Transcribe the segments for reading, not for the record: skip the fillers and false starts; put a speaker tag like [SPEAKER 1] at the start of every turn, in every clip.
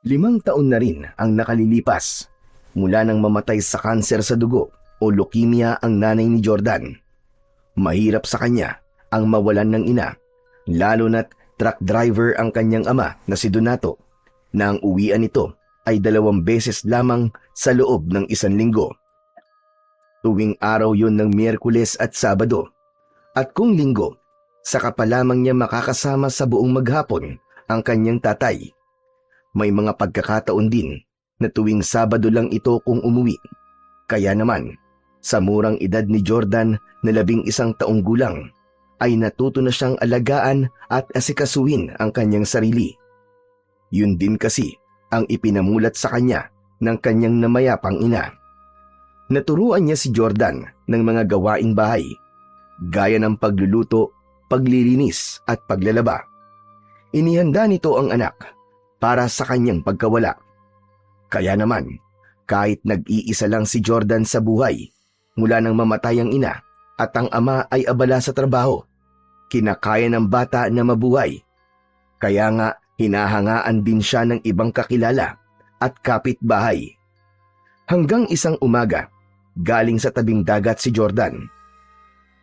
[SPEAKER 1] 5 taon na rin ang nakalilipas mula nang mamatay sa kanser sa dugo o leukemia ang nanay ni Jordan. Mahirap sa kanya ang mawalan ng ina, lalo na't truck driver ang kanyang ama na si Donato, na ang uwian nito ay 2 beses lamang sa loob ng 1 linggo. Tuwing araw yon ng Miyerkules at Sabado, at kung linggo, saka pa lamang niya makakasama sa buong maghapon ang kanyang tatay. May mga pagkakataon din na tuwing Sabado lang ito kung umuwi. Kaya naman, sa murang edad ni Jordan na 11 taong gulang, ay natuto na siyang alagaan at asikasuhin ang kanyang sarili. Yun din kasi ang ipinamulat sa kanya ng kanyang namayapang ina. Naturuan niya si Jordan ng mga gawaing bahay, gaya ng pagluluto, paglilinis at paglalaba. Inihanda nito ang anak para sa kanyang pagkawala. Kaya naman, kahit nag-iisa lang si Jordan sa buhay, mula nang mamatay ang ina at ang ama ay abala sa trabaho, kinakaya ng bata na mabuhay. Kaya nga, hinahangaan din siya ng ibang kakilala at kapitbahay. Hanggang isang umaga, galing sa tabing dagat si Jordan.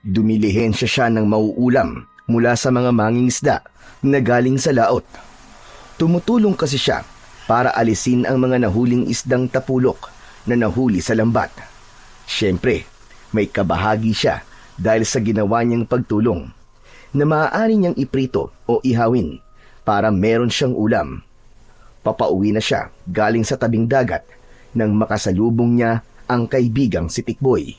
[SPEAKER 1] Dumilihensya siya ng mauulam mula sa mga mangingisda na galing sa laot. Tumutulong kasi siya para alisin ang mga nahuling isdang tapulok na nahuli sa lambat. Siyempre, may kabahagi siya dahil sa ginawa niyang pagtulong na maaari niyang iprito o ihawin para meron siyang ulam. Papauwi na siya galing sa tabing dagat nang makasalubong niya ang kaibigang si Tikboy.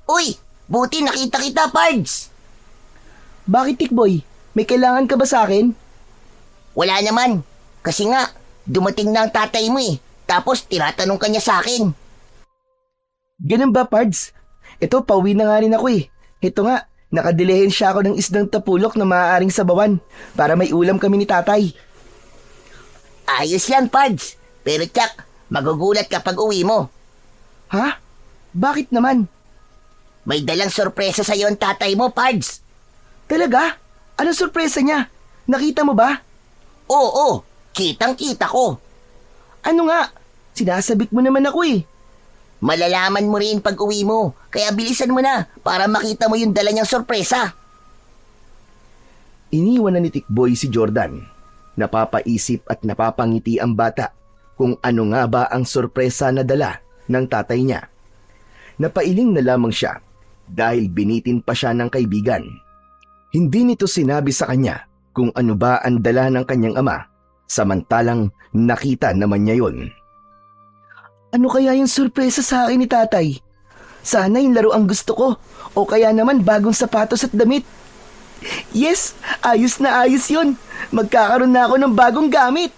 [SPEAKER 2] Uy! Buti nakita kita, Pards!
[SPEAKER 3] Bakit, Tikboy? May kailangan ka ba sa akin?
[SPEAKER 2] Wala naman. Kasi nga, dumating na ang tatay mo eh. Tapos tinatanong ka niya sa akin.
[SPEAKER 3] Ganun ba, Pards? Ito, pauwi na nga rin ako eh. Ito nga, nakadilehin siya ako ng isdang tapulok na maaaring sabawan para may ulam kami ni tatay.
[SPEAKER 2] Ayos yan, Pards. Pero tsak, magugulat kapag uwi mo.
[SPEAKER 3] Ha? Bakit naman?
[SPEAKER 2] May dalang sorpresa sa'yo ang tatay mo, Pards.
[SPEAKER 3] Talaga? Anong sorpresa niya? Nakita mo ba?
[SPEAKER 2] Oo, kitang-kita ko.
[SPEAKER 3] Ano nga? Sinasabik mo naman ako eh.
[SPEAKER 2] Malalaman mo rin pag uwi mo, kaya bilisan mo na para makita mo yung dala niyang sorpresa.
[SPEAKER 1] Iniwan na ni Tikboy si Jordan. Napapaisip at napapangiti ang bata kung ano nga ba ang sorpresa na dala ng tatay niya. Napailing na lamang siya dahil binitin pa siya ng kaibigan. Hindi nito sinabi sa kanya kung ano ba ang dala ng kanyang ama, samantalang nakita naman niya yon.
[SPEAKER 3] Ano kaya yung sorpresa sa akin ni tatay? Sana yung laro ang gusto ko o kaya naman bagong sapatos at damit. Yes, ayos na ayos yun. Magkakaroon na ako ng bagong gamit.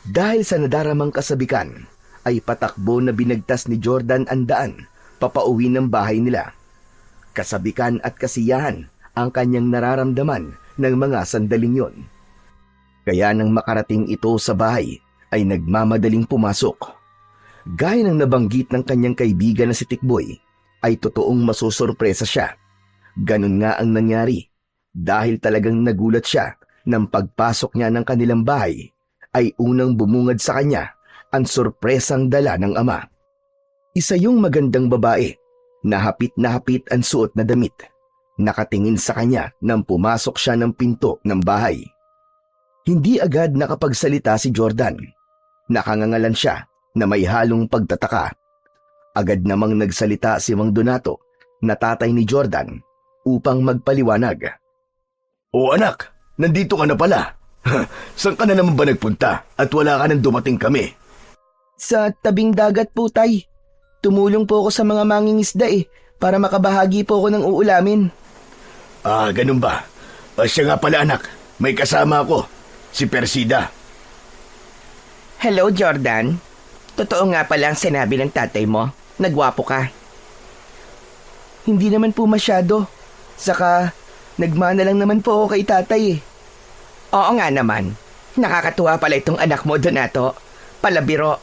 [SPEAKER 1] Dahil sa nadaramang kasabikan, ay patakbo na binagtas ni Jordan ang daan papauwi ng bahay nila. Kasabikan at kasiyahan ang kanyang nararamdaman ng mga sandaling yon. Kaya nang makarating ito sa bahay, ay nagmamadaling pumasok. Gaya ng nabanggit ng kanyang kaibigan na si Tikboy, ay totoong masusurpresa siya. Ganun nga ang nangyari, dahil talagang nagulat siya nang pagpasok niya ng kanilang bahay, ay unang bumungad sa kanya ang sorpresang dala ng ama. Isa yung magandang babae, na hapit ang suot na damit. Nakatingin sa kanya nang pumasok siya ng pinto ng bahay. Hindi agad nakapagsalita si Jordan. Nakangangalan siya na may halong pagtataka. Agad namang nagsalita si Mang Donato na tatay ni Jordan upang magpaliwanag. O anak, nandito ka na pala. Saan ka na naman ba nagpunta at wala ka nang dumating kami?
[SPEAKER 3] Sa tabing dagat po, tay. Tumulong po ako sa mga mangingisda eh, para makabahagi po ako ng uulamin.
[SPEAKER 1] Ah, ganun ba? Siya nga pala anak, may kasama ako, si Persida.
[SPEAKER 4] Hello, Jordan. Totoo nga pala ang sinabi ng tatay mo. Nagwapo ka.
[SPEAKER 3] Hindi naman po masyado. Saka, nagmana lang naman po ako kay tatay eh.
[SPEAKER 4] Oo nga naman. Nakakatuwa pala itong anak mo, Donato. Palabiro.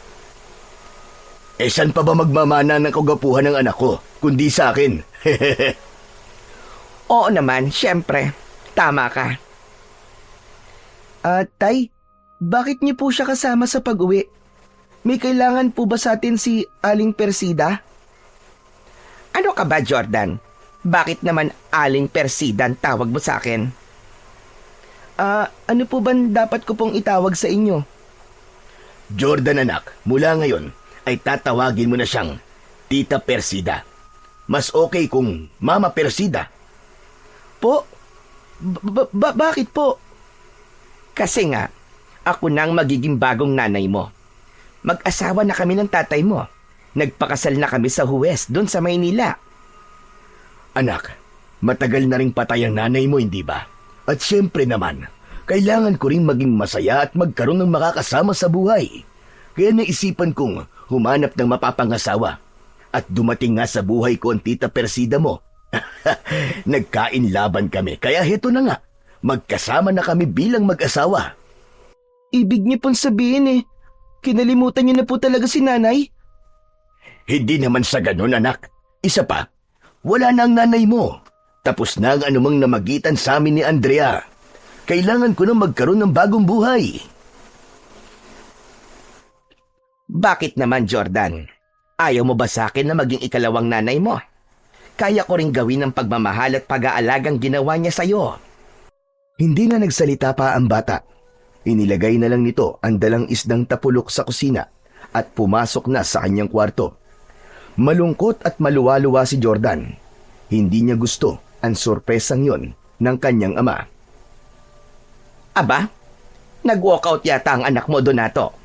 [SPEAKER 1] Saan pa ba magmamana ng kagapuhan ng anak ko, kundi sa akin?
[SPEAKER 4] Oo naman, syempre. Tama ka.
[SPEAKER 3] Tay, bakit niyo po siya kasama sa pag-uwi? May kailangan po ba sa atin si Aling Persida?
[SPEAKER 4] Ano ka ba, Jordan? Bakit naman Aling Persida ang tawag mo sa akin?
[SPEAKER 3] Ano po ba dapat ko pong itawag sa inyo?
[SPEAKER 1] Jordan anak, mula ngayon ay tatawagin mo na siyang Tita Persida. Mas okay kung Mama Persida.
[SPEAKER 3] Po? Bakit po?
[SPEAKER 4] Kasi nga, ako na ang magiging bagong nanay mo. Mag-asawa na kami ng tatay mo. Nagpakasal na kami sa Huwes, doon sa Maynila.
[SPEAKER 1] Anak, matagal na ring patay ang nanay mo, hindi ba? At syempre naman, kailangan ko rin maging masaya at magkaroon ng makakasama sa buhay. Kaya naisipan kong humanap ng mapapangasawa. At dumating nga sa buhay ko ang Tita Persida mo. Nagkain laban kami, kaya heto na nga. Magkasama na kami bilang mag-asawa.
[SPEAKER 3] Ibig niyo pong sabihin kinalimutan niyo na po talaga si nanay?
[SPEAKER 1] Hindi naman sa ganun, anak. Isa pa, wala na ang nanay mo. Tapos na ang anumang namagitan sa amin ni Andrea. Kailangan ko na magkaroon ng bagong buhay.
[SPEAKER 4] Bakit naman, Jordan? Ayaw mo ba sa akin na maging ikalawang nanay mo? Kaya ko rin gawin ang pagmamahal at pag-aalagang ginawa niya sa'yo.
[SPEAKER 1] Hindi na nagsalita pa ang bata. Inilagay na lang nito ang dalang isdang tapulok sa kusina at pumasok na sa kanyang kwarto. Malungkot at maluwa-luwa si Jordan. Hindi niya gusto ang sorpresang yon ng kanyang ama.
[SPEAKER 4] Aba, nag-walkout yata ang anak mo, Donato.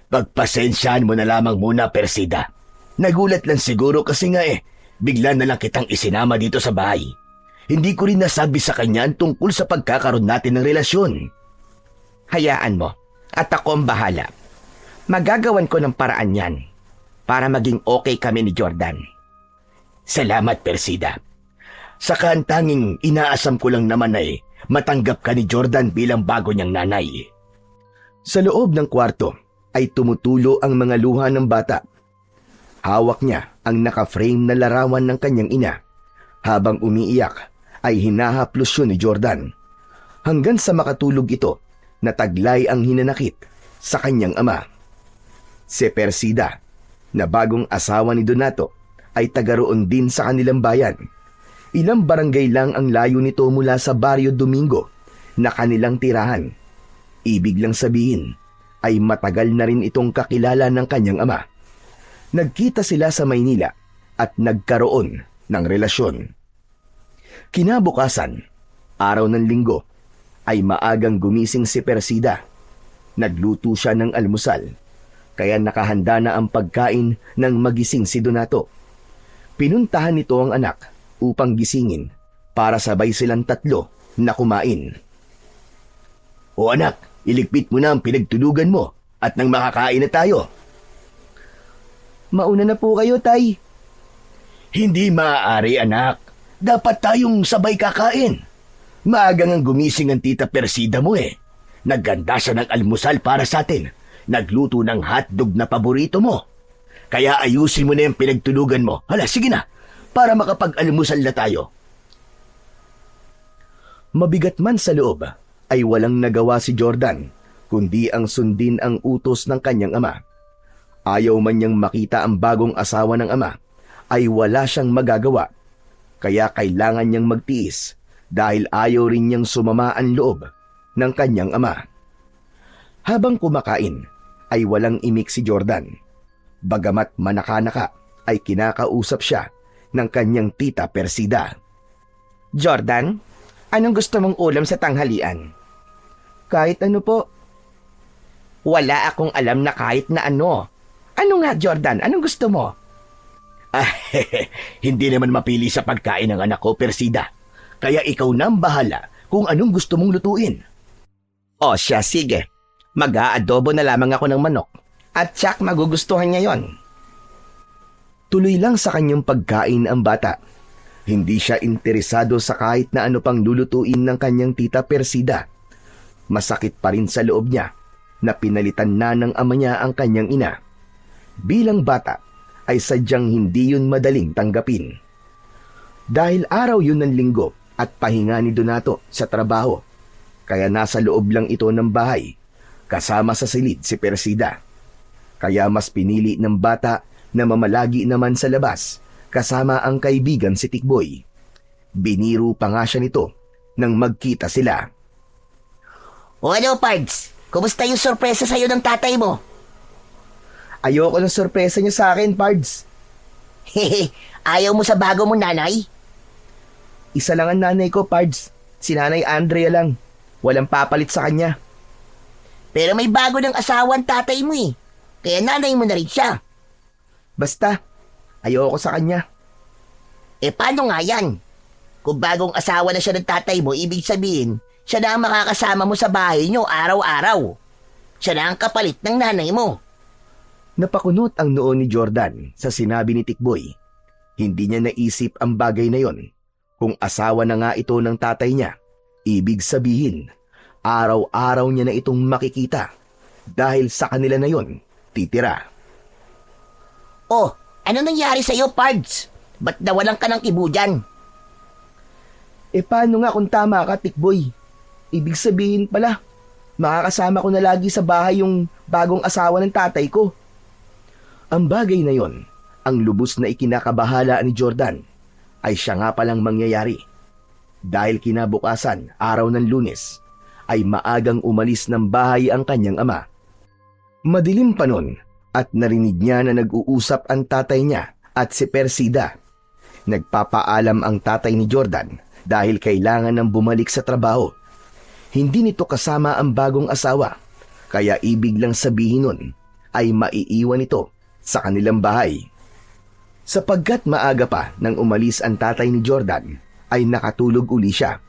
[SPEAKER 1] Pagpasensyaan mo na lamang muna, Persida. Nagulat lang siguro kasi nga bigla na lang kitang isinama dito sa bahay. Hindi ko rin nasabi sa kanya ang tungkol sa pagkakaroon natin ng relasyon.
[SPEAKER 4] Hayaan mo, at ako ang bahala. Magagawan ko ng paraan yan para maging okay kami ni Jordan.
[SPEAKER 1] Salamat, Persida. Saka ang tanging inaasam ko lang naman ay matanggap ka ni Jordan bilang bago niyang nanay. Sa loob ng kwarto ay tumutulo ang mga luha ng bata. Hawak niya ang naka-frame na larawan ng kanyang ina. Habang umiiyak ay hinahaplos yun ni Jordan. Hanggang sa makatulog ito na taglay ang hinanakit sa kanyang ama. Si Persida, na bagong asawa ni Donato, ay tagaroon din sa kanilang bayan. Ilang barangay lang ang layo nito mula sa Barrio Domingo na kanilang tirahan. Ibig lang sabihin ay matagal na rin itong kakilala ng kanyang ama. Nagkita sila sa Maynila at nagkaroon ng relasyon. Kinabukasan, araw ng linggo, ay maagang gumising si Persida. Nagluto siya ng almusal, kaya nakahanda na ang pagkain ng magising si Donato. Pinuntahan nito ang anak upang gisingin para sabay silang tatlo na kumain. O anak, iligpit mo na ang pinagtulugan mo at nang makakain na tayo.
[SPEAKER 3] Mauna na po kayo, Tay.
[SPEAKER 1] Hindi maaari, anak. Dapat tayong sabay kakain. Maagang ang gumising ang Tita Persida mo Nagganda siya ng almusal para sa atin. Nagluto ng hotdog na paborito mo. Kaya ayusin mo na yung pinagtulugan mo. Hala, sige na, para makapag-almusal na tayo. Mabigat man sa loob, ay walang nagawa si Jordan, kundi ang sundin ang utos ng kanyang ama. Ayaw man niyang makita ang bagong asawa ng ama, ay wala siyang magagawa. Kaya kailangan niyang magtiis dahil ayaw rin niyang sumama ang loob ng kanyang ama. Habang kumakain, ay walang imik si Jordan. Bagamat manaka-naka, ay kinakausap siya ng kanyang Tita Persida.
[SPEAKER 4] Jordan, anong gusto mong ulam sa tanghalian?
[SPEAKER 3] Kahit ano po.
[SPEAKER 4] Wala akong alam na kahit na ano. Ano nga, Jordan? Anong gusto mo?
[SPEAKER 1] Hindi naman mapili sa pagkain ng anak ko, Persida. Kaya ikaw na ang bahala kung anong gusto mong lutuin.
[SPEAKER 4] O siya, sige. Mag-aadobo na lamang ako ng manok. At tsak magugustuhan niya yon.
[SPEAKER 1] Tuloy lang sa kanyang pagkain ang bata. Hindi siya interesado sa kahit na ano pang lulutuin ng kanyang Tita Persida. Masakit pa rin sa loob niya na pinalitan na ng ama niya ang kanyang ina. Bilang bata, ay sadyang hindi yun madaling tanggapin. Dahil araw yun ng linggo at pahinga ni Donato sa trabaho, kaya nasa loob lang ito ng bahay, kasama sa silid si Persida. Kaya mas pinili ng bata na mamalagi naman sa labas, kasama ang kaibigan si Tikboy. Biniro pa nga siya nito nang magkita sila.
[SPEAKER 2] O ano, Pards? Kumusta yung sorpresa sa'yo ng tatay mo?
[SPEAKER 3] Ayoko ng sorpresa niya sa akin, Pards.
[SPEAKER 2] Hehe, ayaw mo sa bago mong nanay?
[SPEAKER 3] Isa lang ang nanay ko, Pards. Si Nanay Andrea lang. Walang papalit sa kanya.
[SPEAKER 2] Pero may bago ng asawa ang tatay mo eh. Kaya nanay mo na rin siya.
[SPEAKER 3] Basta, ayoko sa kanya.
[SPEAKER 2] Eh paano nga yan? Kung bagong asawa na siya ng tatay mo, ibig sabihin, siya na ang makakasama mo sa bahay niyo araw-araw. Siya na ang kapalit ng nanay mo.
[SPEAKER 1] Napakunot ang noo ni Jordan sa sinabi ni Tikboy. Hindi niya naisip ang bagay na yon. Kung asawa na nga ito ng tatay niya, ibig sabihin, araw-araw niya na itong makikita dahil sa kanila na yon titira.
[SPEAKER 2] Oh, ano nangyari sa'yo, Pards? Ba't nawalan ka ng kibo dyan?
[SPEAKER 3] Eh paano nga kung tama ka, Tikboy? Ibig sabihin pala, makakasama ko na lagi sa bahay yung bagong asawa ng tatay ko.
[SPEAKER 1] Ang bagay na yon, ang lubos na ikinakabahala ni Jordan, ay siya nga palang mangyayari. Dahil kinabukasan, araw ng Lunes, ay maagang umalis ng bahay ang kanyang ama. Madilim pa nun at narinig niya na nag-uusap ang tatay niya at si Persida. Nagpapaalam ang tatay ni Jordan dahil kailangan ng bumalik sa trabaho. Hindi nito kasama ang bagong asawa, kaya ibig lang sabihin nun ay maiiwan ito sa kanilang bahay. Sapagkat maaga pa nang umalis ang tatay ni Jordan, ay nakatulog uli siya.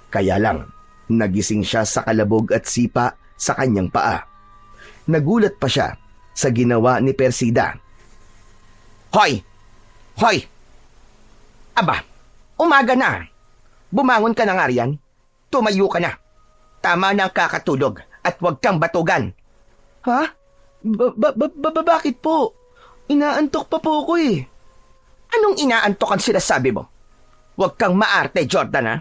[SPEAKER 1] Kaya lang, nagising siya sa kalabog at sipa sa kanyang paa. Nagulat pa siya sa ginawa ni Persida.
[SPEAKER 4] Hoy! Hoy! Aba, umaga na. Bumangon ka na nga riyan. Tumayo ka na. Tama na ang kakatulog at huwag kang batugan.
[SPEAKER 3] Ha? Bakit po? Inaantok pa po ako eh.
[SPEAKER 4] Anong inaantok ang sinasabi mo? Huwag kang maarte, Jordan, ha?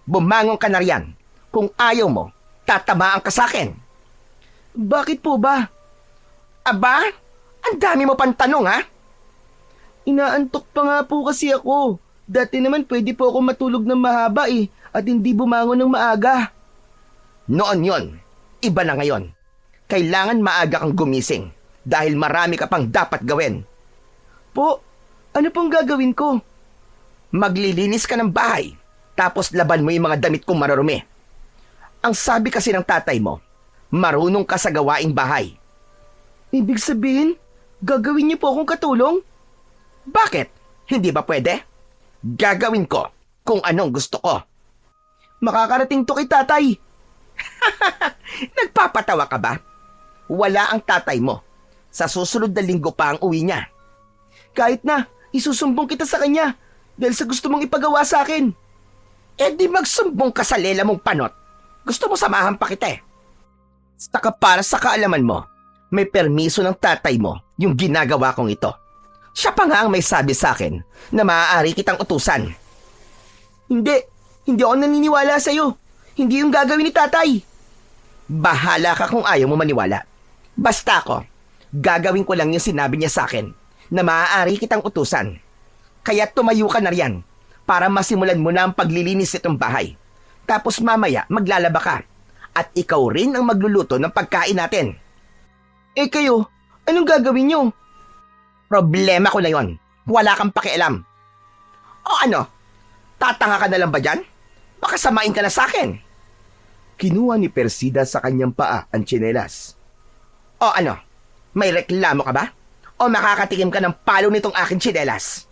[SPEAKER 4] Bumangon ka na riyan. Kung ayaw mo, tatamaan ka sa akin.
[SPEAKER 3] Bakit po ba?
[SPEAKER 4] Aba, ang dami mo pang tanong, ha?
[SPEAKER 3] Inaantok pa nga po kasi ako. Dati naman pwede po ako matulog ng mahaba eh, at hindi bumangon ng maaga.
[SPEAKER 4] Noon yon, iba na ngayon. Kailangan maaga kang gumising dahil marami ka pang dapat gawin.
[SPEAKER 3] Po, ano pong gagawin ko?
[SPEAKER 4] Maglilinis ka ng bahay, tapos laban mo yung mga damit kong marurumi. Ang sabi kasi ng tatay mo, marunong ka sa gawaing bahay.
[SPEAKER 3] Ibig sabihin, gagawin niyo po akong katulong?
[SPEAKER 4] Bakit? Hindi ba pwede? Gagawin ko kung anong gusto ko.
[SPEAKER 3] Makakarating to kay tatay.
[SPEAKER 4] Nagpapatawa ka ba? Wala ang tatay mo. Sa susunod na linggo pa ang uwi niya.
[SPEAKER 3] Kahit na, isusumbong kita sa kanya dahil sa gusto mong ipagawa sa akin.
[SPEAKER 4] Eh di magsumbong ka sa lela mong panot. Gusto mo samahan pa kita eh. Saka para sa kaalaman mo, may permiso ng tatay mo yung ginagawa kong ito. Siya pa nga ang may sabi sa akin na maaari kitang utusan.
[SPEAKER 3] Hindi ako naniniwala sa'yo. Hindi yung gagawin ni tatay.
[SPEAKER 4] Bahala ka kung ayaw mo maniwala. Basta ako, gagawin ko lang yung sinabi niya sa akin na maaari kitang utusan. Kaya tumayo ka na riyan para masimulan mo na ang paglilinis itong bahay. Tapos mamaya maglalaba ka at ikaw rin ang magluluto ng pagkain natin.
[SPEAKER 3] Eh kayo, anong gagawin niyo?
[SPEAKER 4] Problema ko na yon. Wala kang pakialam. O ano? Tatanga ka na lang ba dyan? Baka samain ka na sa akin.
[SPEAKER 1] Kinuha ni Persida sa kanyang paa ang tsinelas.
[SPEAKER 4] O ano? May reklamo ka ba? O makakatikim ka ng palo nitong aking tsinelas?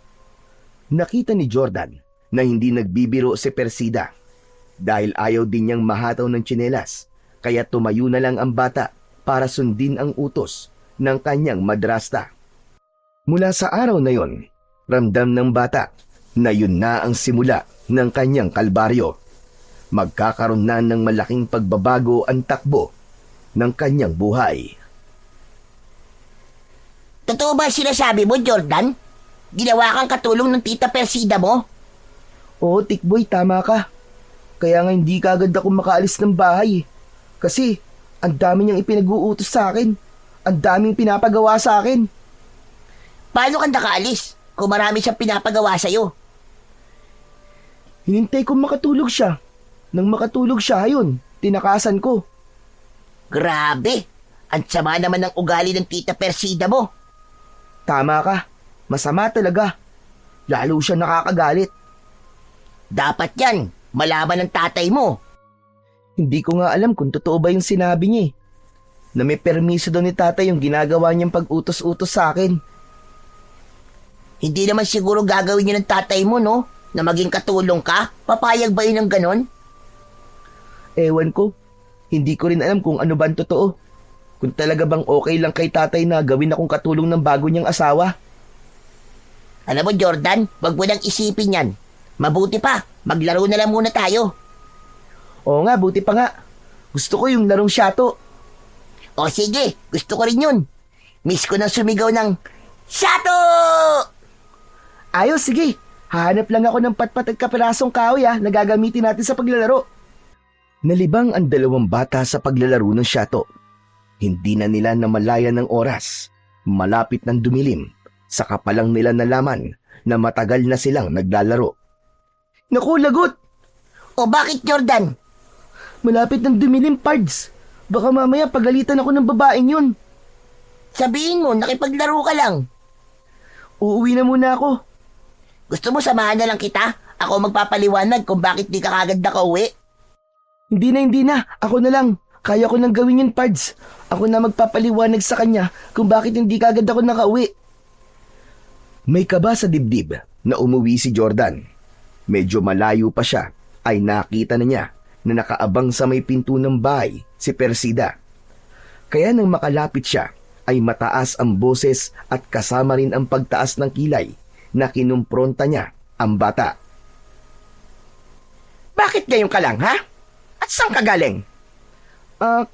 [SPEAKER 1] Nakita ni Jordan na hindi nagbibiro si Persida dahil ayaw din niyang mahataw ng tsinelas, kaya tumayo na lang ang bata para sundin ang utos ng kanyang madrasta. Mula sa araw na yon, ramdam ng bata na yun na ang simula ng kanyang kalbaryo. Magkakaroon na ng malaking pagbabago ang takbo ng kanyang buhay.
[SPEAKER 2] Totoo ba sinasabi mo, Jordan? Ginawa kang katulong ng tita Persida mo?
[SPEAKER 3] Oo, Tikboy, tama ka. Kaya nga hindi kaagad ako makaalis ng bahay. Kasi ang dami niyang ipinag-uutos sa akin. Ang daming pinapagawa sa akin.
[SPEAKER 2] Paano ka nakaalis kung marami siyang pinapagawa sa'yo?
[SPEAKER 3] Hinintay kong makatulog siya. Nang makatulog siya, ayun, tinakasan ko.
[SPEAKER 2] Grabe! Ang sama naman ng ugali ng tita Persida mo.
[SPEAKER 3] Tama ka. Masama talaga. Lalo siya nakakagalit.
[SPEAKER 2] Dapat yan, malaman ng tatay mo.
[SPEAKER 3] Hindi ko nga alam kung totoo ba yung sinabi niya eh. Na may permiso daw ni tatay yung ginagawa niyang pag-utos-utos sa akin.
[SPEAKER 2] Hindi naman siguro gagawin niya ng tatay mo, no? Na maging katulong ka? Papayag ba yun ng ganon?
[SPEAKER 3] Ewan ko. Hindi ko rin alam kung ano ba ang totoo. Kung talaga bang okay lang kay tatay na gawin akong katulong ng bago niyang asawa.
[SPEAKER 2] Alam mo, Jordan, wag mo nang isipin yan. Mabuti pa, maglaro na lang muna tayo.
[SPEAKER 3] Oo nga, buti pa nga. Gusto ko yung larong shato.
[SPEAKER 2] O sige, gusto ko rin yun. Miss ko nang sumigaw ng, Shato!
[SPEAKER 3] Ayos, sige. Hahanap lang ako ng patpat at kapirasong kahoy na gagamitin natin sa paglalaro.
[SPEAKER 1] Nalibang ang dalawang bata sa paglalaro ng shato. Hindi na nila namalayan ng oras. Malapit ng dumilim. Saka pa lang nila nalaman na matagal na silang naglalaro.
[SPEAKER 3] Naku, lagot!
[SPEAKER 2] O bakit, Jordan?
[SPEAKER 3] Malapit ng dumilim, Pards. Baka mamaya pagalitan ako ng babaeng yun.
[SPEAKER 2] Sabihin mo, nakipaglaro ka lang.
[SPEAKER 3] Uuwi na muna ako.
[SPEAKER 2] Gusto mo samahan na lang kita? Ako magpapaliwanag kung bakit di ka kagad nakauwi.
[SPEAKER 3] Hindi na. Ako na lang. Kaya ko nang gawin yun, Pards. Ako na magpapaliwanag sa kanya kung bakit hindi kagad ako nakauwi.
[SPEAKER 1] May kaba sa dibdib na umuwi si Jordan. Medyo malayo pa siya ay nakita na niya na nakaabang sa may pinto ng bahay si Persida. Kaya nang makalapit siya ay mataas ang boses at kasama rin ang pagtaas ng kilay na kinumpronta niya ang bata.
[SPEAKER 4] Bakit ngayon ka lang, ha? At saan ka galing?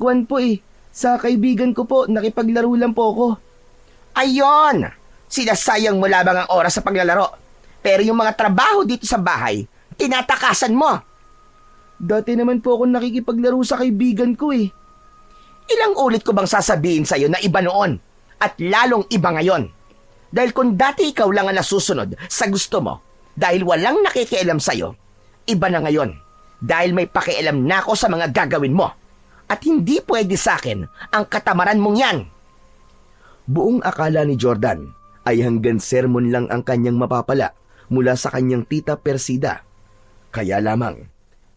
[SPEAKER 3] Kwan po eh. Sa kaibigan ko po, nakipaglaro lang po ako.
[SPEAKER 4] Ayon! Sinasayang mo labang ang oras sa paglalaro. Pero yung mga trabaho dito sa bahay, tinatakasan mo.
[SPEAKER 3] Dati naman po ako nakikipaglaro sa kaibigan ko eh.
[SPEAKER 4] Ilang ulit ko bang sasabihin sa'yo na iba noon at lalong iba ngayon? Dahil kung dati ikaw lang ang nasusunod sa gusto mo dahil walang nakikialam sa'yo, iba na ngayon dahil may pakialam na ako sa mga gagawin mo. At hindi pwede sa akin ang katamaran mong yan.
[SPEAKER 1] Buong akala ni Jordan ay hanggang sermon lang ang kanyang mapapala mula sa kanyang tita Persida. Kaya lamang,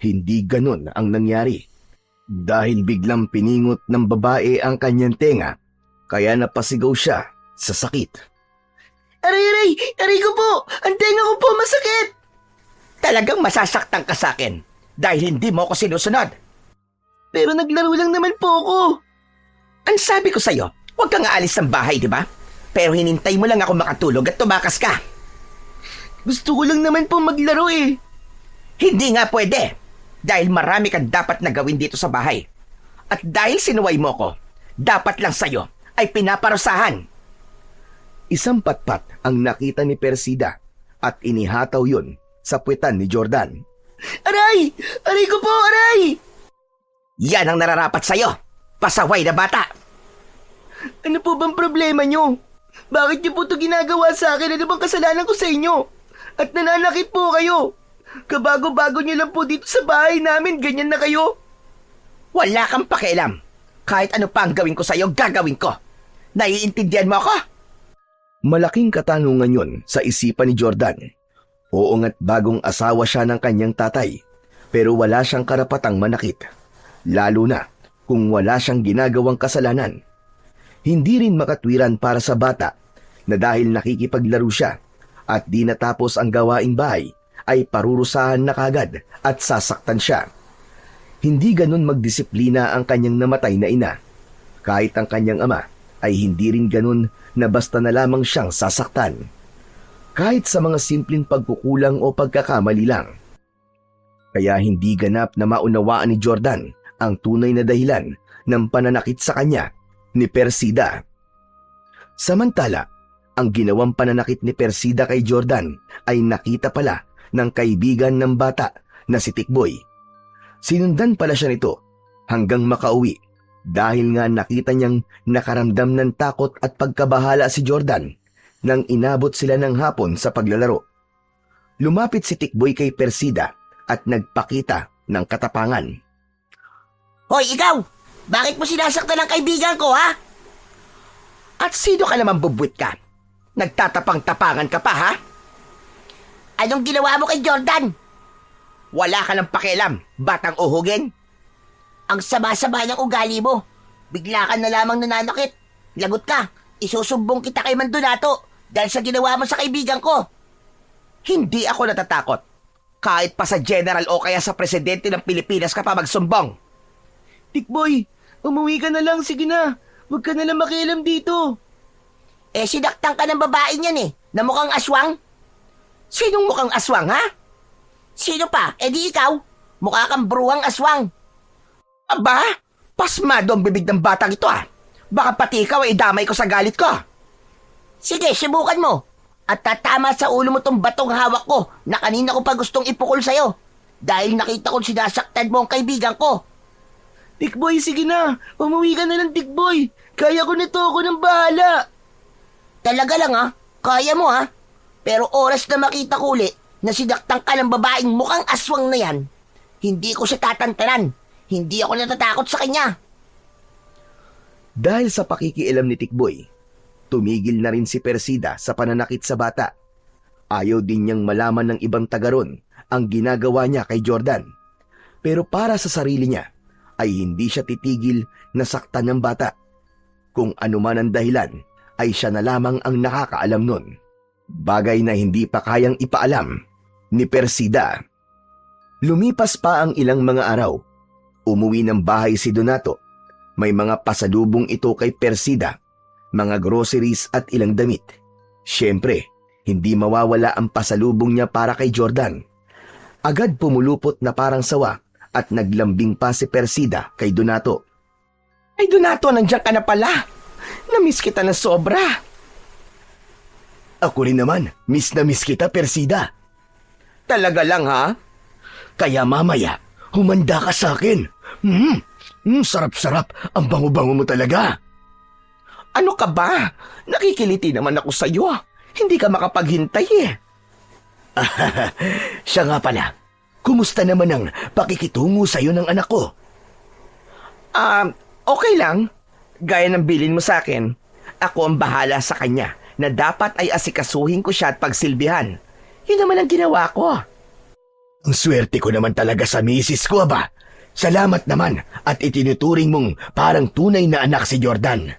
[SPEAKER 1] hindi ganun ang nangyari. Dahil biglang piningot ng babae ang kanyang tenga, kaya napasigaw siya sa sakit.
[SPEAKER 3] Aray! Aray ko po! Ang tenga ko po masakit!
[SPEAKER 4] Talagang masasaktan ka sa akin dahil hindi mo ako sinusunod.
[SPEAKER 3] Pero naglaro lang naman po ako.
[SPEAKER 4] Ang sabi ko sa'yo, huwag kang aalis ng bahay, di ba? Pero hinintay mo lang ako makatulog at tumakas ka.
[SPEAKER 3] Gusto ko lang naman po maglaro eh.
[SPEAKER 4] Hindi nga pwede. Dahil marami kang dapat na gawin dito sa bahay. At dahil sinuway mo ko, dapat lang sa'yo ay pinaparusahan.
[SPEAKER 1] Isang patpat ang nakita ni Persida at inihataw yun sa puwetan ni Jordan.
[SPEAKER 3] Aray! Aray ko po! Aray!
[SPEAKER 4] Yan ang nararapat sa'yo. Pasaway na bata.
[SPEAKER 3] Ano po bang problema nyo? Bakit niyo po ito ginagawa sa akin? Ano bang kasalanan ko sa inyo? At nananakit po kayo. Kabago-bago niyo lang po dito sa bahay namin. Ganyan na kayo.
[SPEAKER 4] Wala kang pakialam. Kahit ano pa ang gawin ko sa'yo, gagawin ko. Naiintindihan mo ako?
[SPEAKER 1] Malaking katanungan yun sa isipan ni Jordan. Oo nga't bagong asawa siya ng kanyang tatay, pero wala siyang karapatang manakit. Lalo na kung wala siyang ginagawang kasalanan. Hindi rin makatwiran para sa bata na dahil nakikipaglaro siya at di natapos ang gawaing bahay ay parurusahan na kagad at sasaktan siya. Hindi ganun magdisiplina ang kanyang namatay na ina. Kahit ang kanyang ama ay hindi rin ganun na basta na lamang siyang sasaktan. Kahit sa mga simpleng pagkukulang o pagkakamali lang. Kaya hindi ganap na maunawaan ni Jordan ang tunay na dahilan ng pananakit sa kanya ni Persida. Samantala, ang ginawang pananakit ni Persida kay Jordan ay nakita pala ng kaibigan ng bata na si Tikboy. Sinundan pala siya nito hanggang makauwi dahil nga nakita niyang nakaramdam ng takot at pagkabahala si Jordan nang inabot sila ng hapon sa paglalaro. Lumapit si Tikboy kay Persida at nagpakita ng katapangan.
[SPEAKER 2] Hoy, ikaw! Bakit mo sinasaktan ang kaibigan ko, ha?
[SPEAKER 4] At sino ka naman bubwit ka? Nagtatapang-tapangan ka pa, ha?
[SPEAKER 2] Anong ginawa mo kay Jordan?
[SPEAKER 4] Wala ka ng pakialam, batang uhugin.
[SPEAKER 2] Ang sama-sama ng ugali mo. Bigla ka na lamang nananakit. Lagot ka. Isusumbong kita kay Mandonato dahil sa ginawa mo sa kaibigan ko.
[SPEAKER 4] Hindi ako natatakot. Kahit pa sa general o kaya sa presidente ng Pilipinas ka pa magsumbong.
[SPEAKER 3] Tikboy, umuwi ka na lang, sige na. Huwag ka na lang makialam dito.
[SPEAKER 2] Eh, sinaktan ka ng babae niyan na mukhang aswang.
[SPEAKER 4] Sinong mukhang aswang, ha?
[SPEAKER 2] Sino pa? Eh di ikaw. Mukha kang bruhang aswang.
[SPEAKER 4] Aba, pasmado ang bibig ng batang ito, ha? Baka pati ikaw ay idamay ko sa galit ko.
[SPEAKER 2] Sige, subukan mo. At tatama sa ulo mo tong batong hawak ko na kanina ko pa gustong ipukol sa'yo. Dahil nakita kong sinasaktan mo ang kaibigan ko.
[SPEAKER 3] Tikboy, sige na. Umuwi ka na lang, Tikboy. Kaya ko nito, ako nang bahala.
[SPEAKER 2] Talaga lang, ha? Kaya mo, ha? Pero oras na makita ko uli na sinaktan ka ng babaeng mukhang aswang na yan, hindi ko siya tatantanan. Hindi ako natatakot sa kanya.
[SPEAKER 1] Dahil sa pakikialam ni Tikboy, tumigil na rin si Persida sa pananakit sa bata. Ayaw din niyang malaman ng ibang taga ron ang ginagawa niya kay Jordan. Pero para sa sarili niya, ay hindi siya titigil na saktan ng bata. Kung ano man ang dahilan, ay siya na lamang ang nakakaalam nun. Bagay na hindi pa kayang ipaalam ni Persida. Lumipas pa ang ilang mga araw. Umuwi ng bahay si Donato. May mga pasalubong ito kay Persida, mga groceries at ilang damit. Siyempre, hindi mawawala ang pasalubong niya para kay Jordan. Agad pumulupot na parang sawa at naglambing pa si Persida kay Donato.
[SPEAKER 4] Ay, Donato, nandiyan ka na pala. Namiss kita na sobra.
[SPEAKER 1] Ako rin naman, miss na miss kita, Persida.
[SPEAKER 4] Talaga lang, ha?
[SPEAKER 1] Kaya mamaya, humanda ka sa akin. Sarap-sarap, ang bango-bango mo talaga.
[SPEAKER 4] Ano ka ba? Nakikiliti naman ako sa'yo. Hindi ka makapaghintay eh.
[SPEAKER 1] Siya nga pala, kumusta naman ang pakikitungo sa'yo ng anak ko?
[SPEAKER 4] Okay lang. Gaya ng bilin mo sa akin, ako ang bahala sa kanya na dapat ay asikasuhin ko siya at pagsilbihan. Yun naman ang ginawa ko.
[SPEAKER 1] Ang swerte ko naman talaga sa misis ko, ba? Salamat naman at itinuturing mong parang tunay na anak si Jordan.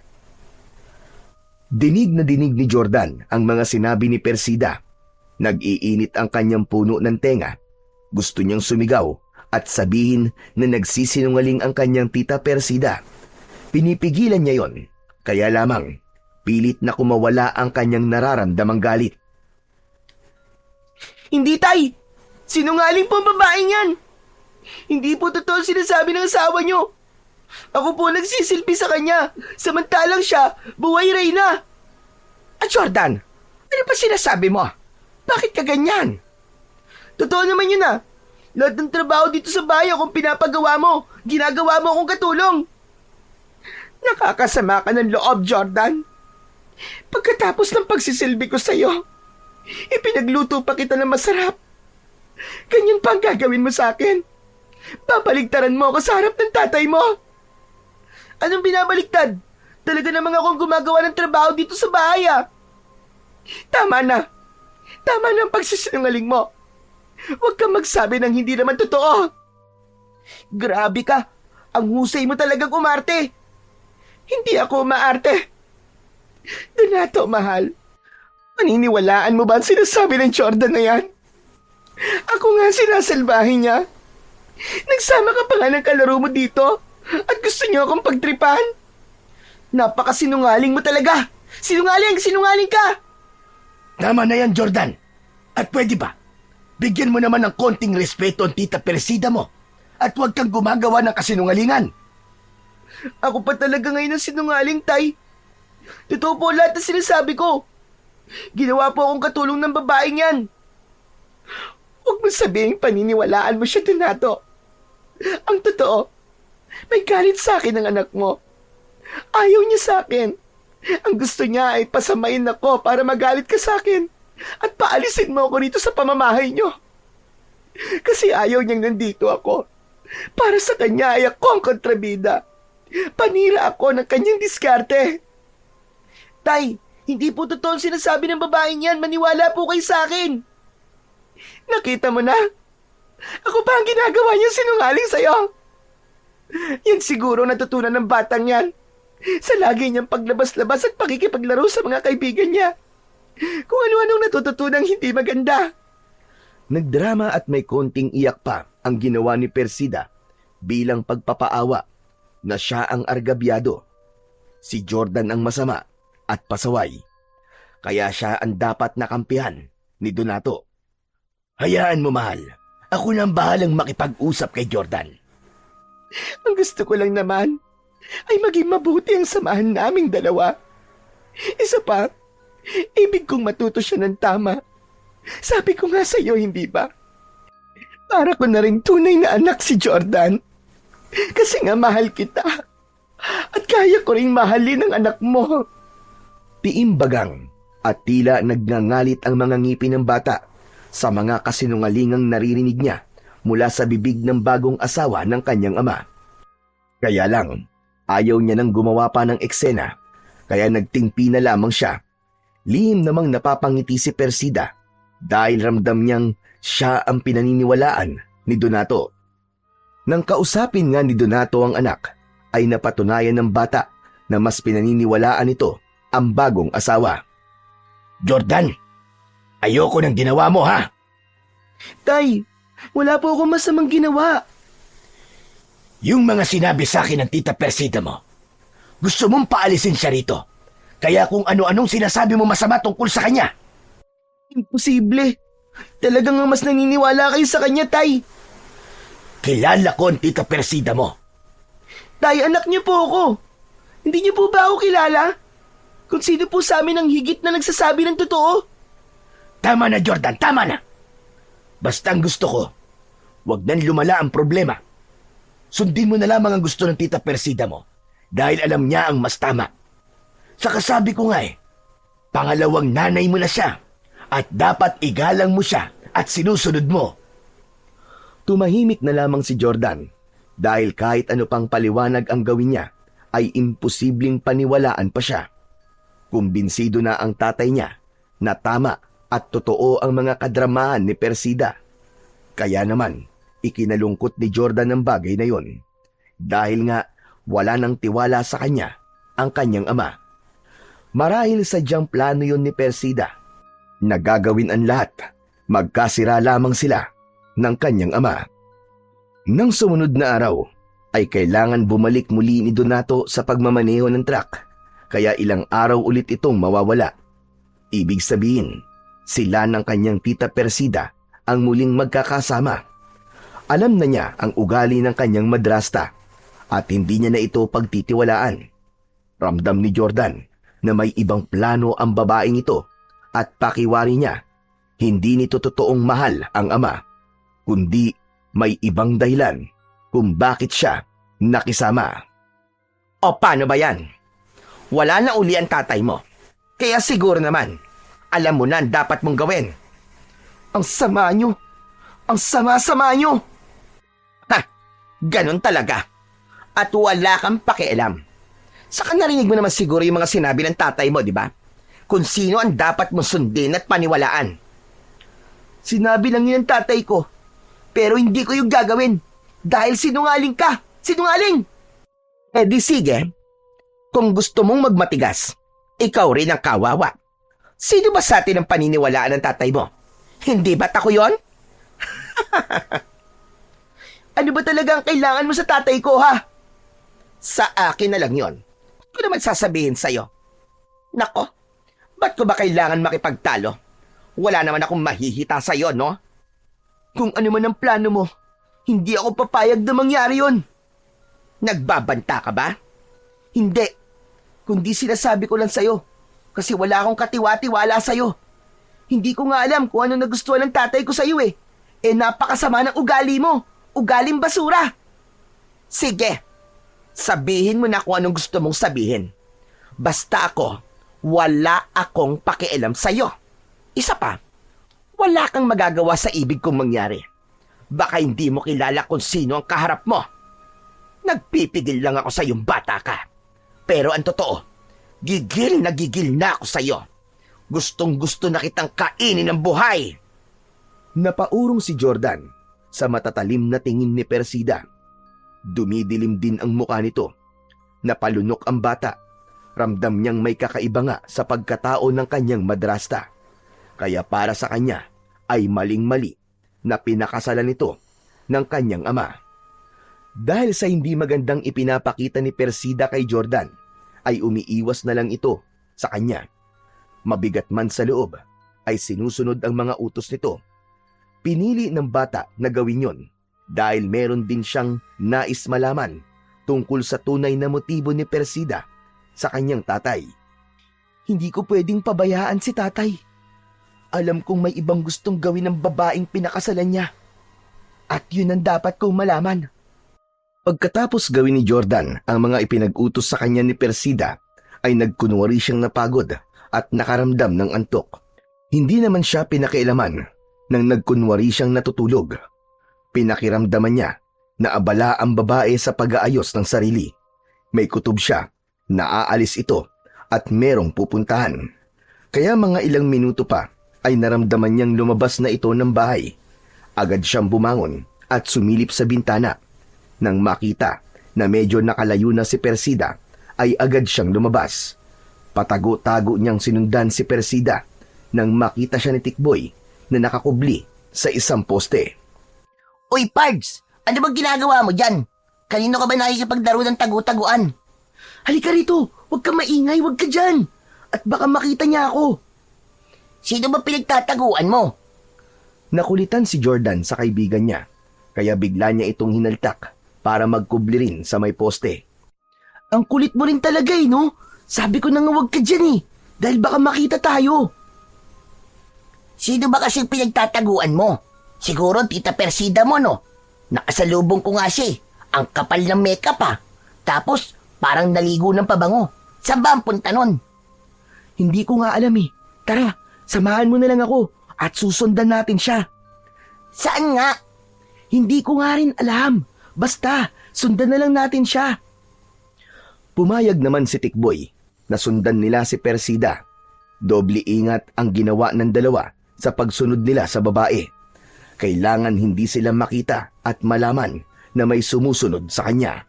[SPEAKER 1] Dinig na dinig ni Jordan ang mga sinabi ni Persida. Nag-iinit ang kanyang puno ng tenga. Gusto niyang sumigaw at sabihin na nagsisinungaling ang kanyang tita Persida. Pinipigilan niya yon, kaya lamang pilit na kumawala ang kanyang nararamdamang galit.
[SPEAKER 3] Hindi, tay. Sinungaling po ang babaeng yan. Hindi po totoo sinasabi ng asawa nyo. Ako po nagsisilbi sa kanya, samantalang siya, buhay reyna.
[SPEAKER 4] At Jordan, ano pa sinasabi mo? Bakit ka ganyan?
[SPEAKER 3] Totoo naman yun ah. Lahat ng trabaho dito sa bahay kung pinapagawa mo, ginagawa mo akong katulong.
[SPEAKER 4] Nakakasama ka ng loob, Jordan. Pagkatapos ng pagsisilbi ko sa'yo, ipinagluto pa kita ng masarap. Ganyan pa ang gagawin mo sa akin. Babaligtaran mo ako sa harap ng tatay mo.
[SPEAKER 3] Anong binabaliktad? Talaga namang akong gumagawa ng trabaho dito sa bahay ah.
[SPEAKER 4] Tama na. Tama na ang pagsisinungaling mo. Huwag kang magsabi ng hindi naman totoo.
[SPEAKER 3] Grabe ka. Ang husay mo talagang umarte.
[SPEAKER 4] Hindi ako umaarte. Donato, mahal. Maniniwalaan mo ba ang sinasabi ng Jordan na yan? Ako nga sinasalbahin niya. Nagsama ka pa nga ng kalaro mo dito at gusto niyo akong pagtripan.
[SPEAKER 3] Napakasinungaling mo talaga. Sinungaling ka.
[SPEAKER 1] Tama na yan, Jordan. At pwede ba? Bigyan mo naman ng konting respeto ang tita Persida mo at huwag kang gumagawa ng kasinungalingan.
[SPEAKER 3] Ako pa talaga ngayon ang sinungaling, tay. Totoo po lahat na sinasabi ko. Ginawa po akong katulong ng babaeng yan.
[SPEAKER 4] Huwag mo sabihing paniniwalaan mo siya, Donato.
[SPEAKER 3] Ang totoo, may galit sa akin ang anak mo. Ayaw niya sa akin. Ang gusto niya ay pasamain ako para magalit ka sa akin at paalisin mo ako rito sa pamamahay niyo. Kasi ayaw niyang nandito ako. Para sa kanya ay ako ang kontrabida. Panira ako ng kanyang diskarte. Tay, hindi po totoo ang sinasabi ng babaeng yan. Maniwala po kayo sa akin. Nakita mo na? Ako pa ang ginagawa niya sinungaling sa'yo. Yan siguro natutunan ng batang yan. Sa lagi niyang paglabas-labas at pakikipaglaro sa mga kaibigan niya. Kung ano-anong natututunang hindi maganda.
[SPEAKER 1] Nagdrama at may konting iyak pa ang ginawa ni Persida bilang pagpapaawa na siya ang argabyado. Si Jordan ang masama at pasaway. Kaya siya ang dapat nakampihan ni Donato. Hayaan mo, mahal. Ako na ang bahalang makipag-usap kay Jordan.
[SPEAKER 3] Ang gusto ko lang naman ay maging mabuti ang samahan naming dalawa. Isa pa, ibig kong matuto siya ng tama. Sabi ko nga sa iyo, hindi ba? Para ko na rin tunay na anak si Jordan. Kasi nga mahal kita. At kaya ko ring mahalin ang anak mo.
[SPEAKER 1] Tiimbagang at tila nagngangalit ang mga ngipin ng bata sa mga kasinungalingang naririnig niya mula sa bibig ng bagong asawa ng kanyang ama. Kaya lang, ayaw niya nang gumawa pa ng eksena, kaya nagtingpi na lamang siya. Lihim namang napapangiti si Persida dahil ramdam niyang siya ang pinaniniwalaan ni Donato. Nang kausapin nga ni Donato ang anak, ay napatunayan ng bata na mas pinaniniwalaan ito ang bagong asawa. Jordan, ayoko ng ginawa mo, ha?
[SPEAKER 3] Tay, wala po akong masamang ginawa.
[SPEAKER 1] Yung mga sinabi sa akin ng tita Persida mo, gusto mong paalisin siya rito. Kaya kung ano-anong sinasabi mo masama tungkol sa kanya.
[SPEAKER 3] Imposible. Talagang mas naniniwala kayo sa kanya, Tay.
[SPEAKER 1] Kilala ko ang tita Persida mo.
[SPEAKER 3] Tay, anak niyo po ako. Hindi niyo po ba ako kilala? Kung sino po sa amin ang higit na nagsasabi ng totoo?
[SPEAKER 1] Tama na, Jordan, tama na. Basta ang gusto ko, wag nang lumala ang problema. Sundin mo na lamang ang gusto ng tita Persida mo dahil alam niya ang mas tama. Saka sabi ko nga pangalawang nanay mo na siya at dapat igalang mo siya at sinusunod mo. Tumahimik na lamang si Jordan dahil kahit ano pang paliwanag ang gawin niya ay imposibleng paniwalaan pa siya. Kumbinsido na ang tatay niya na tama at totoo ang mga kadramahan ni Persida. Kaya naman, ikinalungkot ni Jordan ang bagay na yon dahil nga wala nang tiwala sa kanya ang kanyang ama. Marahil sadyang plano yon ni Persida na gagawin ang lahat, magkasira lamang sila ng kanyang ama. Nang sumunod na araw, ay kailangan bumalik muli ni Donato sa pagmamaneho ng truck, kaya ilang araw ulit itong mawawala. Ibig sabihin, sila ng kanyang tita Persida ang muling magkakasama. Alam na niya ang ugali ng kanyang madrasta at hindi niya na ito pagtitiwalaan. Ramdam ni Jordan na may ibang plano ang babaeng ito at pakiwari niya, hindi nito totoong mahal ang ama, kundi may ibang dahilan kung bakit siya nakisama.
[SPEAKER 4] O paano ba yan? Wala na uli ang tatay mo. Kaya siguro naman, alam mo na ang dapat mong gawin.
[SPEAKER 3] Ang sama nyo. Ang sama-sama nyo.
[SPEAKER 4] Ha, ganun talaga. At wala kang pakialam. Saka narinig mo naman siguro yung mga sinabi ng tatay mo, di ba? Kung sino ang dapat mong sundin at paniwalaan.
[SPEAKER 3] Sinabi lang yun ng tatay ko. Pero hindi ko yung gagawin. Dahil sinungaling ka. Sinungaling!
[SPEAKER 4] Eh di sige. Kung gusto mong magmatigas, ikaw rin ang kawawa. Sino ba sa atin ang paniniwalaan ng tatay mo? Hindi ba't ako yon?
[SPEAKER 3] Ano ba talaga ang kailangan mo sa tatay ko, ha?
[SPEAKER 4] Sa akin na lang yon. Ko naman sasabihin sa'yo. Nako, ba't ko ba kailangan makipagtalo? Wala naman akong mahihita sa'yo, no?
[SPEAKER 3] Kung ano man ang plano mo, hindi ako papayag na mangyari yon.
[SPEAKER 4] Nagbabanta ka ba?
[SPEAKER 3] Hindi. Kundi sinasabi ko lang sa'yo. Kasi wala akong katiwa-tiwala sa'yo. Hindi ko nga alam kung ano nagustuhan ng tatay ko sa'yo eh. Eh napakasama ng ugali mo. Ugaling basura.
[SPEAKER 4] Sige, sabihin mo na kung anong gusto mong sabihin. Basta ako, wala akong pakialam sa'yo. Isa pa, wala kang magagawa sa ibig kong mangyari. Baka hindi mo kilala kung sino ang kaharap mo. Nagpipigil lang ako sa iyong bata ka. Pero ang totoo, gigil na ako sa iyo. Gustong gusto na kitang kainin ng buhay.
[SPEAKER 1] Napaurong si Jordan sa matatalim na tingin ni Persida. Dumidilim din ang mukha nito. Napalunok ang bata. Ramdam niyang may kakaiba nga sa pagkatao ng kanyang madrasta. Kaya para sa kanya ay maling-mali na pinakasalan nito ng kanyang ama. Dahil sa hindi magandang ipinapakita ni Persida kay Jordan, ay umiiwas na lang ito sa kanya. Mabigat man sa loob, ay sinusunod ang mga utos nito. Pinili ng bata na gawin yon dahil meron din siyang nais malaman tungkol sa tunay na motibo ni Persida sa kanyang tatay.
[SPEAKER 3] Hindi ko pwedeng pabayaan si tatay. Alam kong may ibang gustong gawin ng babaeng pinakasalan niya. At yun ang dapat kong malaman.
[SPEAKER 1] Pagkatapos gawin ni Jordan ang mga ipinag-utos sa kanya ni Persida, ay nagkunwari siyang napagod at nakaramdam ng antok. Hindi naman siya pinakialaman nang nagkunwari siyang natutulog. Pinakiramdaman niya na abala ang babae sa pag-aayos ng sarili. May kutob siya, naaalis ito at merong pupuntahan. Kaya mga ilang minuto pa ay naramdaman niyang lumabas na ito ng bahay. Agad siyang bumangon at sumilip sa bintana. Nang makita na medyo nakalayo na si Persida, ay agad siyang lumabas. Patago-tago niyang sinundan si Persida nang makita siya ni Tikboy na nakakubli sa isang poste.
[SPEAKER 2] Uy, Pards! Ano bang ginagawa mo dyan? Kanino ka ba nakikipaglaro ng tagu-taguan?
[SPEAKER 3] Halika rito! Huwag ka maingay, huwag ka dyan! At baka makita niya ako.
[SPEAKER 2] Sino ba pinagtataguan mo?
[SPEAKER 1] Nakulitan si Jordan sa kaibigan niya, kaya bigla niya itong hinaltak para magkubli rin sa may poste.
[SPEAKER 3] Ang kulit mo rin talaga no? Sabi ko na nga huwag ka dyan dahil baka makita tayo.
[SPEAKER 2] Sino ba kasi pinagtataguan mo? Siguro tita Persida mo, no? Nakasalubong ko nga siya. Ang kapal ng makeup Tapos parang naligo ng pabango. Saan ba ang punta nun?
[SPEAKER 3] Hindi ko nga alam Tara, samahan mo na lang ako at susundan natin siya.
[SPEAKER 2] Saan nga?
[SPEAKER 3] Hindi ko nga rin alam. Basta, sundan na lang natin siya.
[SPEAKER 1] Pumayag naman si Tikboy na sundan nila si Persida. Doble ingat ang ginawa ng dalawa sa pagsunod nila sa babae. Kailangan hindi sila makita at malaman na may sumusunod sa kanya.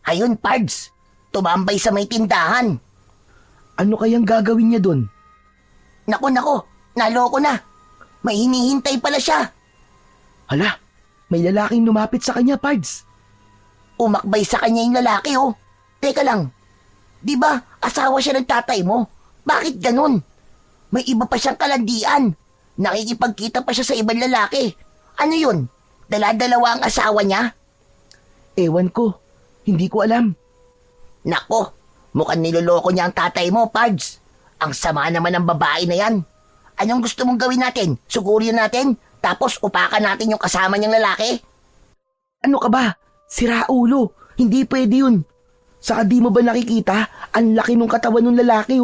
[SPEAKER 2] Ayun, Pards. Tumambay sa may tindahan.
[SPEAKER 3] Ano kayang gagawin niya doon?
[SPEAKER 2] Nako, naloko na. May hinihintay pala siya.
[SPEAKER 3] Hala, may lalaking lumapit sa kanya, Pards.
[SPEAKER 2] Umakbay sa kanya yung lalaki, Teka lang, di ba asawa siya ng tatay mo? Bakit ganun? May iba pa siyang kalandian. Nakikipagkita pa siya sa ibang lalaki. Ano yun? Dala-dalawa ang asawa niya?
[SPEAKER 3] Ewan ko, hindi ko alam.
[SPEAKER 2] Nako, mukhang niloloko niya ang tatay mo, Pards. Ang sama naman ng babae na yan. Anong gusto mong gawin natin? Sugurin natin? Tapos upakan natin yung kasama niyang lalaki?
[SPEAKER 3] Ano ka ba? Sira ulo. Hindi pwede yun. Saka di mo ba nakikita? Ang laki nung katawan ng lalaki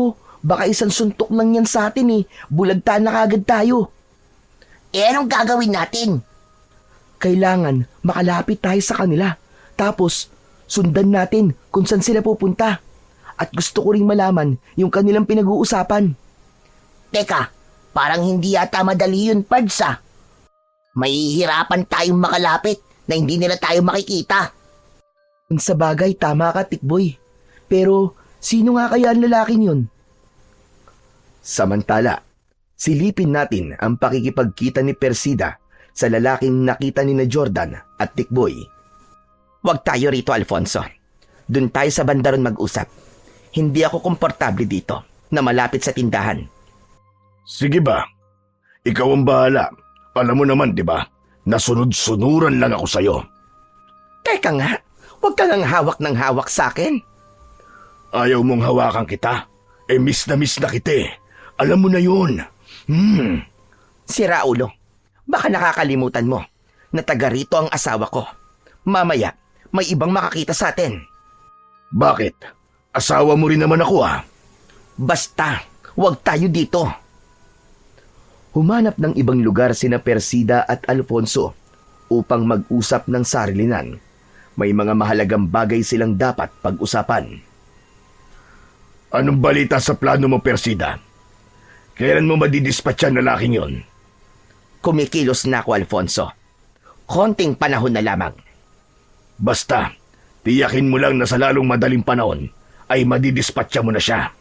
[SPEAKER 3] Baka isang suntok lang yan sa atin Bulagtaan na kagad tayo.
[SPEAKER 2] Anong gagawin natin?
[SPEAKER 3] Kailangan makalapit tayo sa kanila. Tapos sundan natin kung saan sila pupunta. At gusto ko ring malaman yung kanilang pinag-uusapan.
[SPEAKER 2] Teka, parang hindi yata madali yun, Pards Mahihirapan tayong makalapit na hindi nila tayo makikita.
[SPEAKER 3] Kung sa bagay, tama ka, Tikboy. Pero sino nga kaya ang lalaking yun?
[SPEAKER 1] Samantala, silipin natin ang pakikipagkita ni Persida sa lalaking nakita ni na Jordan at Tikboy.
[SPEAKER 4] Huwag tayo rito, Alfonso. Doon tayo sa bandaron mag-usap. Hindi ako komportable dito na malapit sa tindahan.
[SPEAKER 5] Sige ba? Ikaw ang bahala. Alam mo naman, di ba? Nasunod-sunuran lang ako sa'yo.
[SPEAKER 4] Teka nga, huwag kang hawak ng hawak sa akin.
[SPEAKER 5] Ayaw mong hawakan kita? Miss na kita Alam mo na yun.
[SPEAKER 4] Sira ulo, baka nakakalimutan mo na taga rito ang asawa ko. Mamaya, may ibang makakita sa atin.
[SPEAKER 5] Bakit? Asawa mo rin naman ako
[SPEAKER 4] Basta, huwag tayo dito.
[SPEAKER 1] Humanap ng ibang lugar sina Persida at Alfonso upang mag-usap ng sarilinan. May mga mahalagang bagay silang dapat pag-usapan.
[SPEAKER 5] Anong balita sa plano mo, Persida? Kailan mo madidispatch ang lalaking yon?
[SPEAKER 4] Kumikilos na ako, Alfonso. Konting panahon na lamang.
[SPEAKER 5] Basta, tiyakin mo lang na sa lalong madaling panahon ay madidispatcha mo na siya.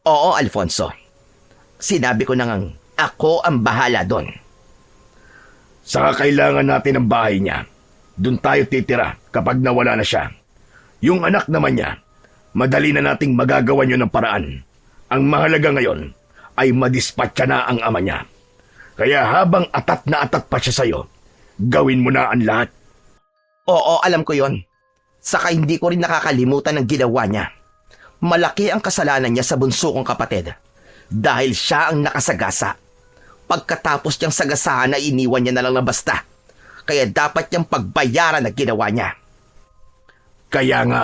[SPEAKER 4] Oo, Alfonso. Sinabi ko na ngang ako ang bahala doon.
[SPEAKER 5] Saka kailangan natin ang bahay niya. Doon tayo titira kapag nawala na siya. Yung anak naman niya, madali na nating magagawa niyo ng paraan. Ang mahalaga ngayon ay madispatcha na ang ama niya. Kaya habang atat na atat pa siya sa'yo, gawin mo na ang lahat.
[SPEAKER 4] Oo, alam ko yon. Saka hindi ko rin nakakalimutan ang ginawa niya. Malaki ang kasalanan niya sa bunso kong kapatid. Dahil siya ang nakasagasa. Pagkatapos niyang sagasahan na iniwan niya na lang na basta. Kaya dapat niyang pagbayaran ang ginawa niya.
[SPEAKER 5] Kaya nga,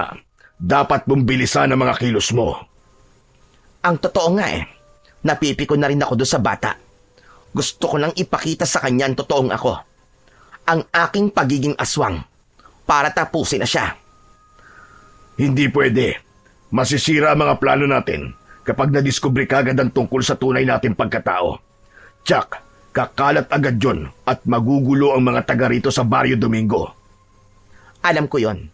[SPEAKER 5] dapat mong bilisan ang mga kilos mo.
[SPEAKER 4] Ang totoo nga napipiko na rin ako doon sa bata. Gusto ko lang ipakita sa kanya ang totoong ako. Ang aking pagiging aswang. Para tapusin na siya.
[SPEAKER 5] Hindi pwede. Masisira ang mga plano natin kapag nadiskubre kagad ang tungkol sa tunay nating pagkatao. Tsak, kakalat agad yon at magugulo ang mga taga rito sa Barrio Domingo.
[SPEAKER 4] Alam ko yon.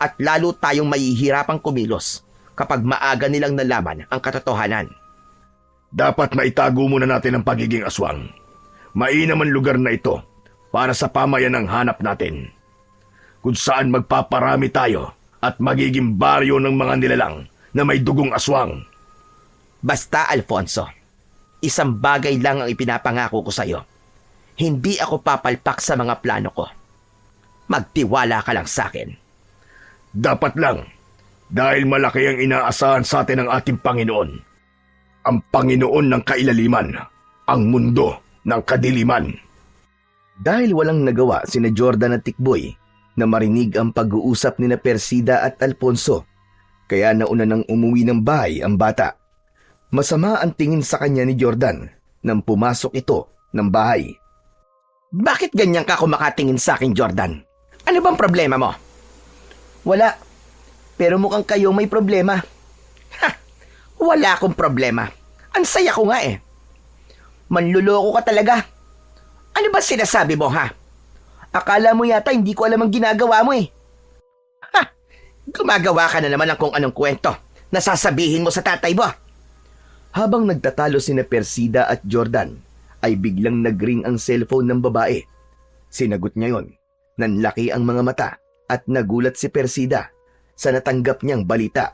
[SPEAKER 4] At lalo tayong mahihirapang kumilos kapag maaga nilang nalaman ang katotohanan.
[SPEAKER 5] Dapat maitago muna natin ang pagiging aswang. Mainam ang lugar na ito para sa pamayanang hanap natin. Kung saan magpaparami tayo at magiging baryo ng mga nilalang na may dugong aswang.
[SPEAKER 4] Basta, Alfonso, isang bagay lang ang ipinapangako ko sa'yo. Hindi ako papalpak sa mga plano ko. Magtiwala ka lang sa'kin.
[SPEAKER 5] Dapat lang, dahil malaki ang inaasahan sa atin ng ating Panginoon. Ang Panginoon ng kailaliman, ang mundo ng kadiliman.
[SPEAKER 1] Dahil walang nagawa sina Jordan at Tikboy na marinig ang pag-uusap ni Persida at Alfonso, kaya nauna nang umuwi ng bahay ang bata. Masama ang tingin sa kanya ni Jordan nang pumasok ito ng bahay.
[SPEAKER 4] Bakit ganyan ka kumakatingin sa akin, Jordan? Ano bang problema mo?
[SPEAKER 3] Wala. Pero mukhang kayo may problema.
[SPEAKER 4] Wala akong problema. Ang saya ko nga
[SPEAKER 3] Manluloko ka talaga.
[SPEAKER 4] Ano ba sinasabi mo, ha?
[SPEAKER 3] Akala mo yata hindi ko alam ang ginagawa mo
[SPEAKER 4] Gumagawa ka na naman ng kung anong kwento na sasabihin mo sa tatay mo.
[SPEAKER 1] Habang nagtatalo sina Persida at Jordan, ay biglang nagring ang cellphone ng babae. Sinagot niya yon. Nanlaki ang mga mata at nagulat si Persida sa natanggap niyang balita.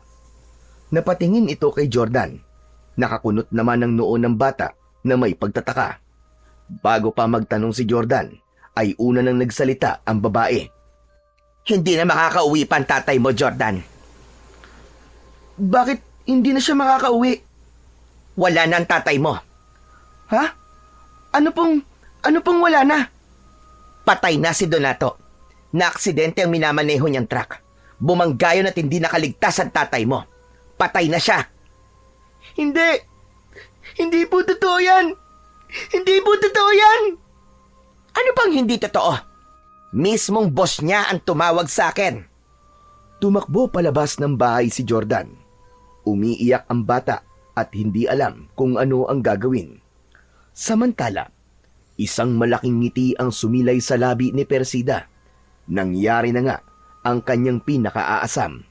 [SPEAKER 1] Napatingin ito kay Jordan. Nakakunot naman ang noo ng bata na may pagtataka. Bago pa magtanong si Jordan, ay una nang nagsalita ang babae.
[SPEAKER 4] Hindi na makakauwi pa ang tatay mo, Jordan.
[SPEAKER 3] Bakit hindi na siya makakauwi?
[SPEAKER 4] Wala na ang tatay mo.
[SPEAKER 3] Ha? Ano pong wala na?
[SPEAKER 4] Patay na si Donato. Na-aksidente ang minamaneho niyang truck. Bumanggayon at hindi nakaligtas ang tatay mo. Patay na siya.
[SPEAKER 3] Hindi. Hindi po totoo yan. Hindi po totoo yan.
[SPEAKER 4] Ano bang hindi totoo? Mismong boss niya ang tumawag sa akin.
[SPEAKER 1] Tumakbo palabas ng bahay si Jordan. Umiiyak ang bata at hindi alam kung ano ang gagawin. Samantala, isang malaking ngiti ang sumilay sa labi ni Persida. Nangyari na nga ang kanyang pinakaaasam.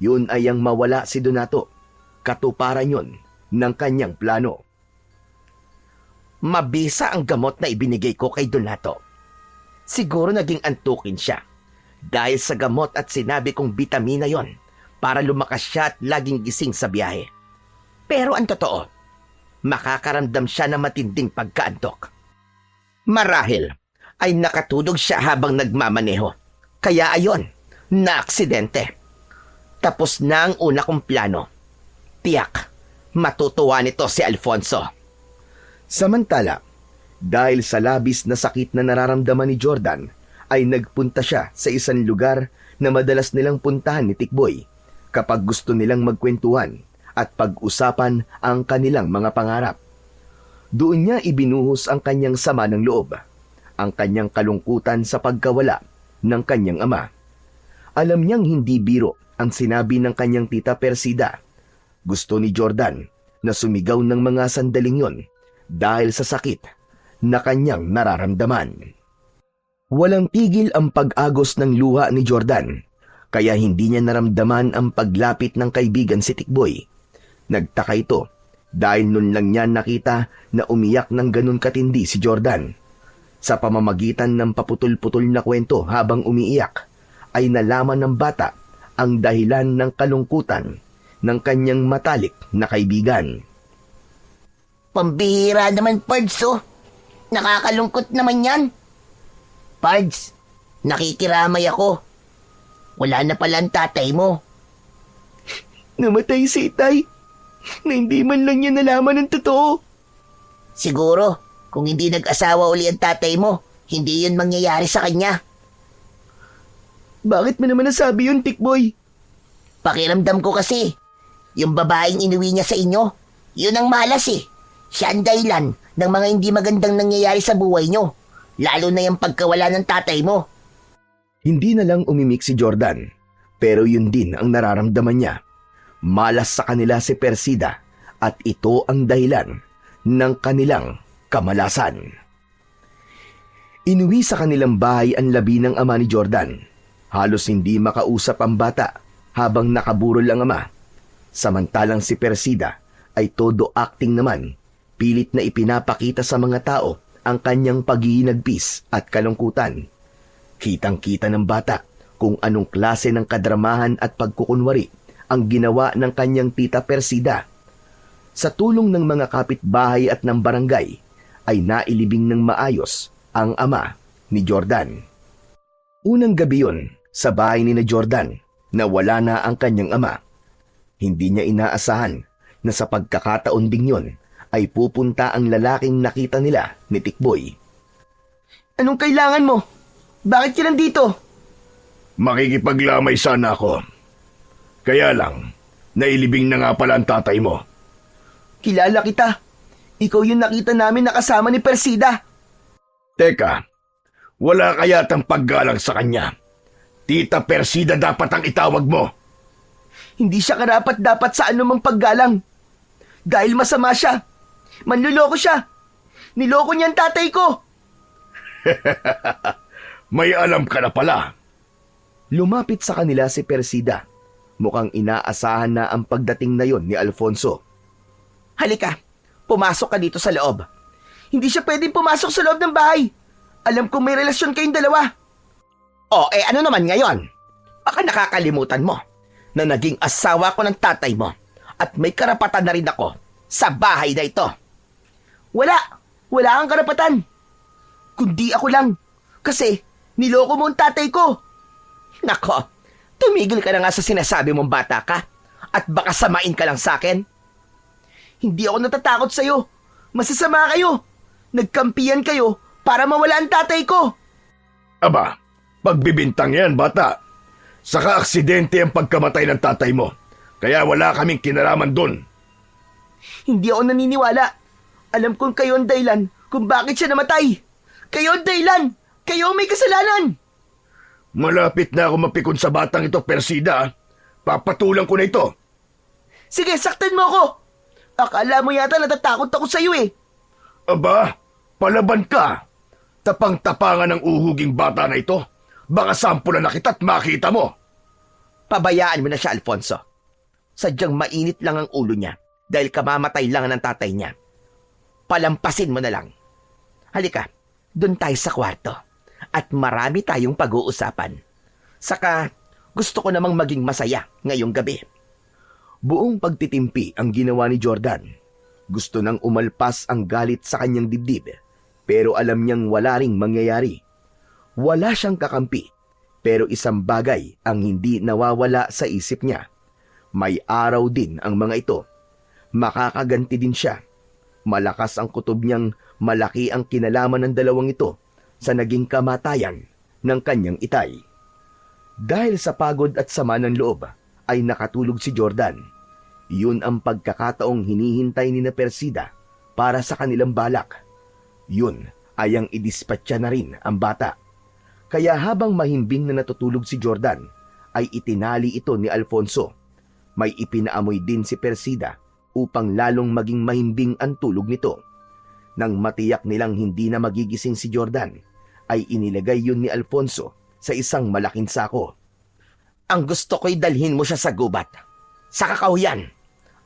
[SPEAKER 1] Yun ay ang mawala si Donato. Katuparan yun ng kanyang plano.
[SPEAKER 4] Mabisa ang gamot na ibinigay ko kay Donato. Siguro naging antukin siya dahil sa gamot at sinabi kong bitamina yon para lumakas siya at laging gising sa biyahe. Pero ang totoo, makakaramdam siya ng matinding pagkaantok. Marahil ay nakatulog siya habang nagmamaneho. Kaya ayon, na-aksidente. Tapos na ang una kong plano. Tiyak, matutuwa nito si Alfonso.
[SPEAKER 1] Samantala, dahil sa labis na sakit na nararamdaman ni Jordan, ay nagpunta siya sa isang lugar na madalas nilang puntahan ni Tikboy kapag gusto nilang magkwentuhan at pag-usapan ang kanilang mga pangarap. Doon niya ibinuhos ang kanyang sama ng loob, ang kanyang kalungkutan sa pagkawala ng kanyang ama. Alam niyang hindi biro ang sinabi ng kanyang tita Persida. Gusto ni Jordan na sumigaw ng mga sandaling yon dahil sa sakit na kanyang nararamdaman. Walang tigil ang pag-agos ng luha ni Jordan, kaya hindi niya naramdaman ang paglapit ng kaibigan si Tikboy. Nagtaka ito dahil nun lang niya nakita na umiyak ng ganun katindi si Jordan. Sa pamamagitan ng paputol-putol na kwento habang umiiyak, ay nalaman ng bata ang dahilan ng kalungkutan ng kanyang matalik na kaibigan.
[SPEAKER 2] Pambihira naman, Pards, oh. Nakakalungkot naman yan. Pards, nakikiramay ako. Wala na pala ang tatay mo.
[SPEAKER 3] Namatay si Itay na hindi man lang niya nalaman ang totoo.
[SPEAKER 2] Siguro, kung hindi nag-asawa uli ang tatay mo, hindi yun mangyayari sa kanya.
[SPEAKER 3] Bakit mo naman nasabi yun, Tikboy?
[SPEAKER 2] Pakiramdam ko kasi, yung babaeng inuwi niya sa inyo, yun ang malas eh. Siya ang dahilan ng mga hindi magandang nangyayari sa buhay nyo, lalo na yung pagkawala ng tatay mo.
[SPEAKER 1] Hindi na lang umimik si Jordan, pero yun din ang nararamdaman niya. Malas sa kanila si Persida at ito ang dahilan ng kanilang kamalasan. Inuwi sa kanilang bahay ang labi ng ama ni Jordan. Halos hindi makausap ang bata habang nakaburol ang ama. Samantalang si Persida ay todo acting naman, pilit na ipinapakita sa mga tao ang kanyang paghihinagpis at kalungkutan. Kitang-kita ng bata kung anong klase ng kadramahan at pagkukunwari ang ginawa ng kanyang tita Persida. Sa tulong ng mga kapitbahay at ng barangay, ay nailibing ng maayos ang ama ni Jordan. Unang gabi yun, sa bahay ni na Jordan, na wala na ang kanyang ama. Hindi niya inaasahan na sa pagkakataon ding yun, ay pupunta ang lalaking nakita nila ni Tikboy.
[SPEAKER 3] Anong kailangan mo? Bakit ka nandito?
[SPEAKER 5] Makikipaglamay sana ako. Kaya lang, nailibing na nga pala ang tatay mo.
[SPEAKER 3] Kilala kita. Ikaw yung nakita namin nakasama ni Persida.
[SPEAKER 5] Teka, wala kaya tang paggalang sa kanya. Tita Persida dapat ang itawag mo.
[SPEAKER 3] Hindi siya karapat-dapat sa anumang paggalang. Dahil masama siya. Manluloko siya. Niloko niya ang tatay ko.
[SPEAKER 5] May alam ka na pala.
[SPEAKER 1] Lumapit sa kanila si Persida. Mukhang inaasahan na ang pagdating na yon ni Alfonso.
[SPEAKER 4] Halika, pumasok ka dito sa loob.
[SPEAKER 3] Hindi siya pwedeng pumasok sa loob ng bahay. Alam kong may relasyon kayong dalawa.
[SPEAKER 4] Ano naman ngayon? Baka nakakalimutan mo na naging asawa ko ng tatay mo at may karapatan na rin ako sa bahay na ito.
[SPEAKER 3] Wala kang karapatan. Kundi ako lang. Kasi niloko mo ang tatay ko.
[SPEAKER 4] Nako, tumigil ka na nga sa sinasabi mong bata ka at baka samain ka lang sa akin.
[SPEAKER 3] Hindi ako natatakot sa'yo. Masasama kayo. Nagkampiyan kayo para mawala ang tatay ko.
[SPEAKER 5] Aba, pagbibintang yan, bata. Saka aksidente ang pagkamatay ng tatay mo. Kaya wala kaming kinalaman dun.
[SPEAKER 3] Hindi ako naniniwala. Alam kong kayo ang dahilan kung bakit siya namatay. Kayo ang dahilan. Kayo ang may kasalanan.
[SPEAKER 5] Malapit na ako mapikon sa batang ito, Persida. Papatulang ko na ito.
[SPEAKER 3] Sige, saktan mo ako. Akala mo yata natatakot ako sa'yo eh.
[SPEAKER 5] Aba, palaban ka. Tapang-tapangan ng uhuging bata na ito. Baka sampulan na kita at makita mo.
[SPEAKER 4] Pabayaan mo na siya, Alfonso. Sadyang mainit lang ang ulo niya dahil kamamatay lang ng tatay niya. Palampasin mo na lang. Halika, doon tayo sa kwarto at marami tayong pag-uusapan. Saka gusto ko namang maging masaya ngayong gabi.
[SPEAKER 1] Buong pagtitimpi ang ginawa ni Jordan. Gusto nang umalpas ang galit sa kanyang dibdib, pero alam niyang wala ring mangyayari. Wala siyang kakampi, pero isang bagay ang hindi nawawala sa isip niya. May araw din ang mga ito. Makakaganti din siya. Malakas ang kutob niyang malaki ang kinalaman ng dalawang ito sa naging kamatayan ng kanyang itay. Dahil sa pagod at sama ng loob, ay nakatulog si Jordan. Yun ang pagkakataong hinihintay ni na Persida para sa kanilang balak. Yun ay ang idispatcha na rin ang bata. Kaya habang mahimbing na natutulog si Jordan, ay itinali ito ni Alfonso. May ipinaamoy din si Persida upang lalong maging mahimbing ang tulog nito. Nang matiyak nilang hindi na magigising si Jordan, ay inilagay yun ni Alfonso sa isang malaking sako.
[SPEAKER 4] Ang gusto ko'y dalhin mo siya sa gubat, sa kakahuyan,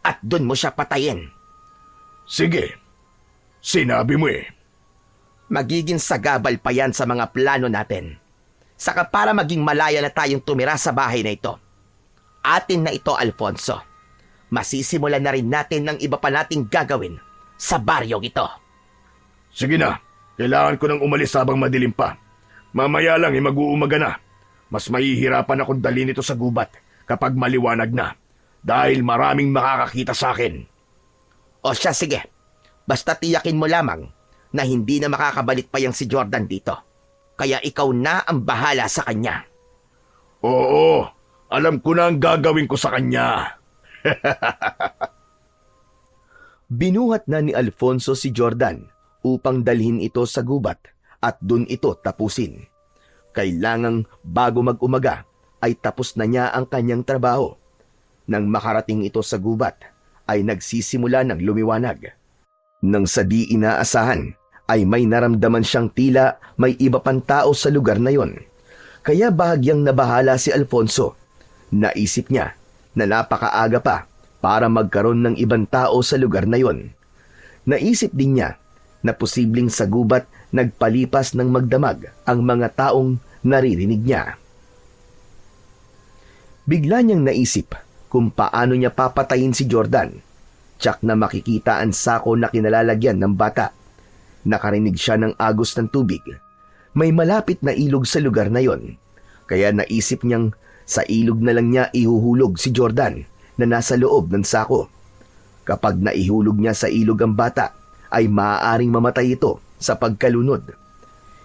[SPEAKER 4] at dun mo siya patayin.
[SPEAKER 5] Sige, sinabi mo eh.
[SPEAKER 4] Magiging sagabal pa yan sa mga plano natin. Saka para maging malaya na tayong tumira sa bahay na ito. Atin na ito, Alfonso. Masisimulan na rin natin ng iba pa nating gagawin sa baryong ito.
[SPEAKER 5] Sige na, kailangan ko nang umalis habang madilim pa. Mamaya lang mag-uumaga na. Mas mahihirapan akong dalhin ito sa gubat kapag maliwanag na dahil maraming makakakita sa akin.
[SPEAKER 4] O siya, sige. Basta tiyakin mo lamang na hindi na makakabalik pa yang si Jordan dito. Kaya ikaw na ang bahala sa kanya.
[SPEAKER 5] Oo, alam ko na ang gagawin ko sa kanya.
[SPEAKER 1] Binuhat na ni Alfonso si Jordan upang dalhin ito sa gubat at dun ito tapusin. Kailangang bago mag-umaga ay tapos na niya ang kanyang trabaho. Nang makarating ito sa gubat ay nagsisimula ng lumiwanag. Nang sa di inaasahan ay may naramdaman siyang tila may iba pang tao sa lugar na yon. Kaya bahagyang nabahala si Alfonso. Naisip niya na napakaaga pa para magkaroon ng ibang tao sa lugar na yon. Naisip din niya na posibleng sa gubat nagpalipas ng magdamag ang mga taong naririnig niya. Bigla niyang naisip kung paano niya papatayin si Jordan. Tsak na makikita ang sako na kinalalagyan ng bata. Nakarinig siya ng agos ng tubig. May malapit na ilog sa lugar na yon. Kaya naisip niyang sa ilog na lang niya ihuhulog si Jordan na nasa loob ng sako. Kapag naihulog niya sa ilog ang bata, ay maaaring mamatay ito sa pagkalunod.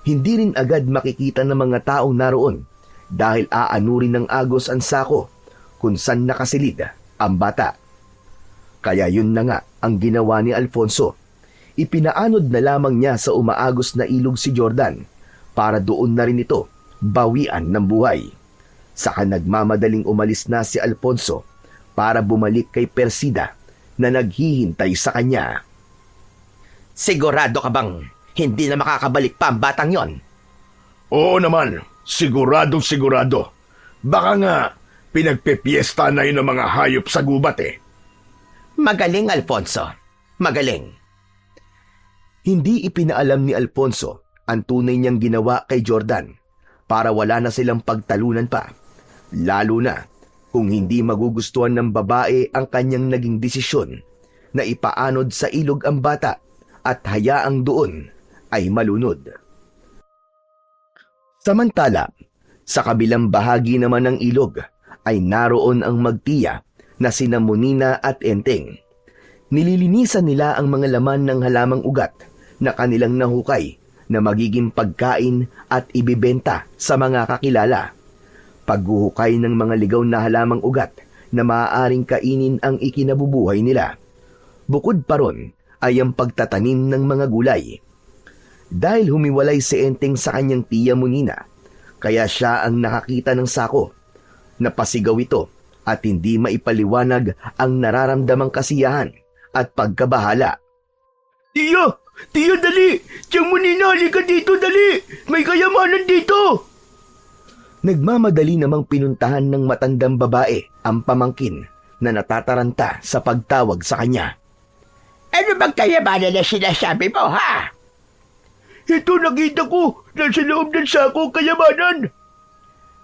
[SPEAKER 1] Hindi rin agad makikita ng mga taong naroon dahil aanurin ng agos ang sako kung saan nakasilid ang bata. Kaya yun na nga ang ginawa ni Alfonso. Ipinaanod na lamang niya sa umaagos na ilog si Jordan para doon na rin ito bawian ng buhay. Saka nagmamadaling umalis na si Alfonso para bumalik kay Persida na naghihintay sa kanya.
[SPEAKER 4] Sigurado ka bang hindi na makakabalik pa ang batang yon?
[SPEAKER 5] Oo naman, siguradong sigurado. Baka nga pinagpepiesta na yun ng mga hayop sa gubat eh.
[SPEAKER 4] Magaling, Alfonso. Magaling.
[SPEAKER 1] Hindi ipinaalam ni Alfonso ang tunay niyang ginawa kay Jordan para wala na silang pagtalunan pa. Lalo na kung hindi magugustuhan ng babae ang kanyang naging desisyon na ipaanod sa ilog ang bata at hayaang doon ay malunod. Samantala, sa kabilang bahagi naman ng ilog ay naroon ang magtiya na sina Munina at Enteng. Nililinisan nila ang mga laman ng halamang ugat na kanilang nahukay na magiging pagkain at ibibenta sa mga kakilala. Paghuhukay ng mga ligaw na halamang ugat na maaaring kainin ang ikinabubuhay nila. Bukod pa ron ay ang pagtatanim ng mga gulay. Dahil humiwalay si Enteng sa kanyang tiya Munina, kaya siya ang nakakita ng sako. Napasigaw ito at hindi maipaliwanag ang nararamdamang kasiyahan at pagkabahala.
[SPEAKER 3] Tiya! Tiya, dali! Tiyang Munina, halika dito, dali! May kayamanan dito!
[SPEAKER 1] Nagmamadali namang pinuntahan ng matandang babae ang pamangkin na natataranta sa pagtawag sa kanya.
[SPEAKER 2] Ano bang kayamanan na sinasabi mo, ha?
[SPEAKER 3] Ito, nakita ko! Nasa loob ng sako, kayamanan!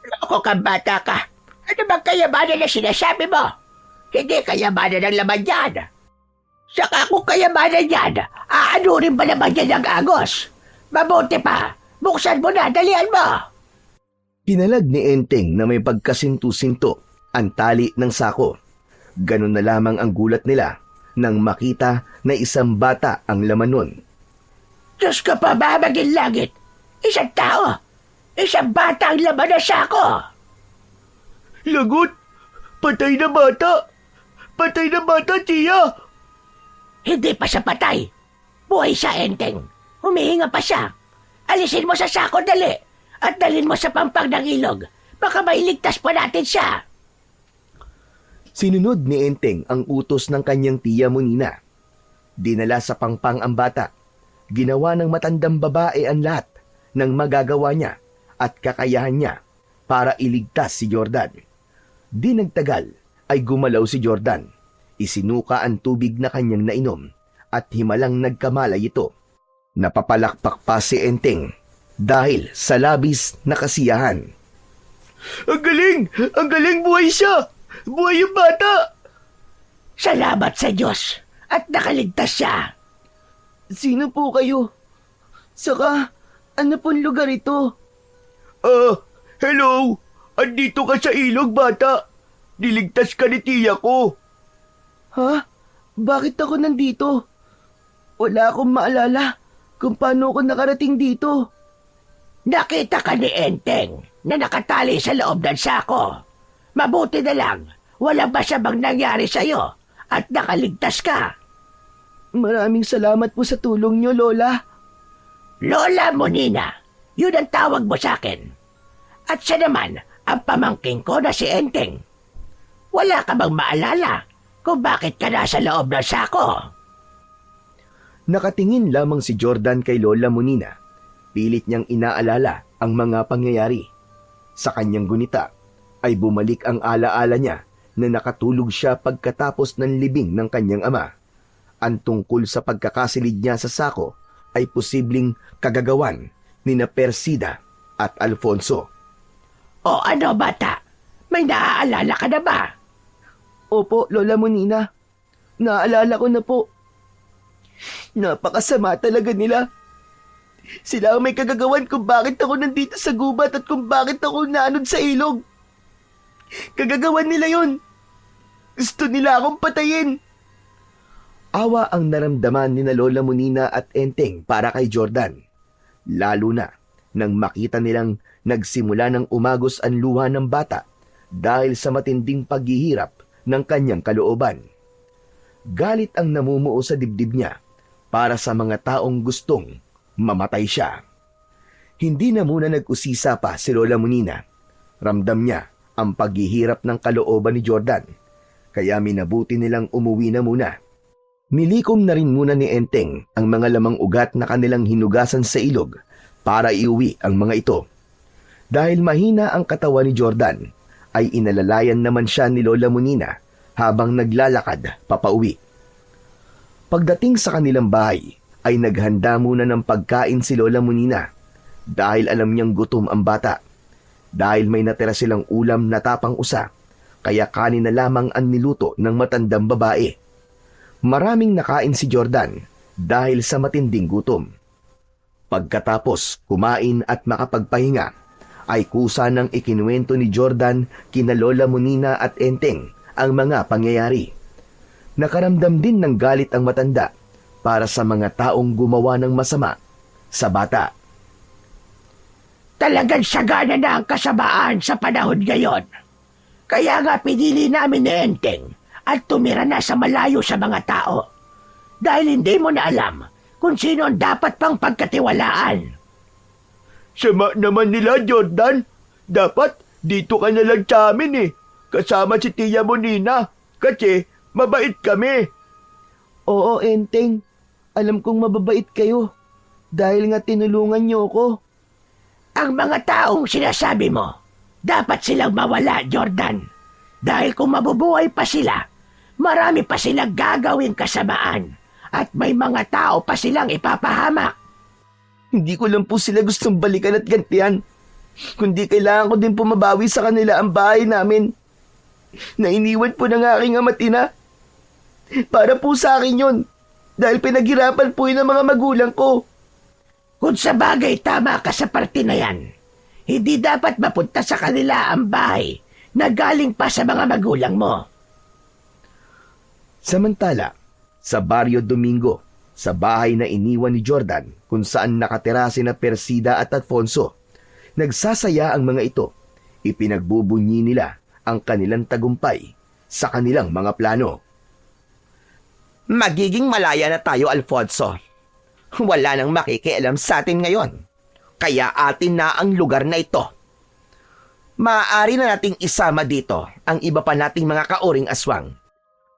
[SPEAKER 2] Loko kang bata ka. Ano bang kayamanan na sinasabi mo? Hindi kayamanan ng laman yan. Saka kung kayamanan yan, aanurin ba naman yan ang agos? Mabuti pa, buksan mo na, dalian mo!
[SPEAKER 1] Pinalag ni Enteng na may pagkasinto-sinto ang tali ng sako. Ganun na lamang ang gulat nila nang makita na isang bata ang laman nun.
[SPEAKER 2] Diyos ka pa, mamaging langit! Isang tao! Isang bata ang laman ng sako.
[SPEAKER 3] Lagot! Patay na bata! Patay na bata, tiya!
[SPEAKER 2] Hindi pa siya patay. Buhay siya, Enteng. Humihinga pa siya. Alisin mo sa sako, dali. At dalhin mo sa pampang ng ilog. Baka mailigtas pa natin siya.
[SPEAKER 1] Sinunod ni Enteng ang utos ng kanyang tiya Monina. Dinala sa pangpang ang bata. Ginawa ng matandang babae ang lahat ng magagawa niya at kakayahan niya para iligtas si Jordan. Di nagtagal ay gumalaw si Jordan. Isinuka ang tubig na kanyang nainom at himalang nagkamalay ito. Napapalakpak pa si Enteng dahil sa labis na kasiyahan.
[SPEAKER 3] Ang galing! Ang galing! Buhay siya! Buhay yung bata!
[SPEAKER 2] Salamat sa Diyos at nakaligtas siya.
[SPEAKER 3] Sino po kayo? Saka, ano pong lugar ito? Hello! Andito ka sa ilog, bata! Niligtas ka ni tiya ko! Ha? Bakit ako nandito? Wala akong maalala kung paano ako nakarating dito.
[SPEAKER 2] Nakita ka ni Enteng na nakatali sa loob ng sako. Mabuti na lang, walang masamang nangyari sa'yo at nakaligtas ka.
[SPEAKER 3] Maraming salamat po sa tulong niyo, Lola.
[SPEAKER 2] Lola Monina, yun ang tawag mo sa akin. At siya naman ang pamangking ko na si Enteng. Wala ka bang maalala kung bakit ka nasa loob ng sako?
[SPEAKER 1] Nakatingin lamang si Jordan kay Lola Monina. Pilit niyang inaalala ang mga pangyayari. Sa kanyang gunita ay bumalik ang alaala niya na nakatulog siya pagkatapos ng libing ng kanyang ama. Ang tungkol sa pagkakasilid niya sa sako ay posibleng kagagawan ni na Persida at Alfonso.
[SPEAKER 2] O ano, bata? May naaalala ka na ba?
[SPEAKER 3] Opo, Lola Monina. Naalala ko na po. Napakasama talaga nila. Sila ang may kagagawan kung bakit ako nandito sa gubat at kung bakit ako naanod sa ilog. Kagagawan nila yon. Gusto nila akong patayin.
[SPEAKER 1] Awa ang naramdaman ni na Lola Monina at Enteng para kay Jordan. Lalo na nang makita nilang nagsimula ng umagos ang luha ng bata dahil sa matinding paghihirap ng kanyang kalooban. Galit ang namumuo sa dibdib niya para sa mga taong gustong mamatay siya. Hindi na muna nag-usisa pa si Lola Monina. Ramdam niya ang paghihirap ng kalooban ni Jordan, kaya minabuti nilang umuwi na muna. Nilikom na rin muna ni Enteng ang mga lamang ugat na kanilang hinugasan sa ilog para iuwi ang mga ito. Dahil mahina ang katawan ni Jordan, ay inalalayan naman siya ni Lola Monina habang naglalakad papauwi. Pagdating sa kanilang bahay, ay naghanda muna ng pagkain si Lola Monina dahil alam niyang gutom ang bata. Dahil may natira silang ulam na tapang usa, kaya kanin na lamang ang niluto ng matandang babae. Maraming nakain si Jordan dahil sa matinding gutom. Pagkatapos kumain at makapagpahinga, ay kusa ng ikinuwento ni Jordan kina Lola Monina at Enteng ang mga pangyayari. Nakaramdam din ng galit ang matanda para sa mga taong gumawa ng masama sa bata.
[SPEAKER 2] Talagang sagana na ang kasamaan sa panahon ngayon. Kaya nga pinili namin ni Enteng at tumira na sa malayo sa mga tao. Dahil hindi mo na alam kung sino ang dapat pang pagkatiwalaan.
[SPEAKER 3] Sama naman nila, Jordan. Dapat dito ka na lang sa amin eh. Kasama si Tia Monina. Kasi mabait kami. Oo, Enteng. Alam kong mababait kayo. Dahil nga tinulungan niyo ako.
[SPEAKER 2] Ang mga taong sinasabi mo, dapat silang mawala, Jordan. Dahil kung mabubuhay pa sila, marami pa silang gagawing kasamaan. At may mga tao pa silang ipapahamak.
[SPEAKER 3] Hindi ko lang po sila gustong balikan at gantihan. Kundi kailangan ko din pumabawi sa kanila ang bahay namin. Nainiwan po ng aking ama at ina. Para po sa akin yun. Dahil pinaghirapan po yun ng mga magulang ko.
[SPEAKER 2] Kung sa bagay tama ka sa parte na yan, hindi dapat mapunta sa kanila ang bahay na galing pa sa mga magulang mo.
[SPEAKER 1] Samantala, sa Barrio Domingo, sa bahay na iniwan ni Jordan kung saan nakatira sina Persida at Alfonso, Nagsasaya ang mga ito. Ipinagbubunyi nila ang kanilang tagumpay sa kanilang mga plano.
[SPEAKER 4] Magiging malaya na tayo, Alfonso. Wala nang makikialam sa atin ngayon. Kaya atin na ang lugar na ito. Maaari na nating isama dito ang iba pa nating mga kauring aswang.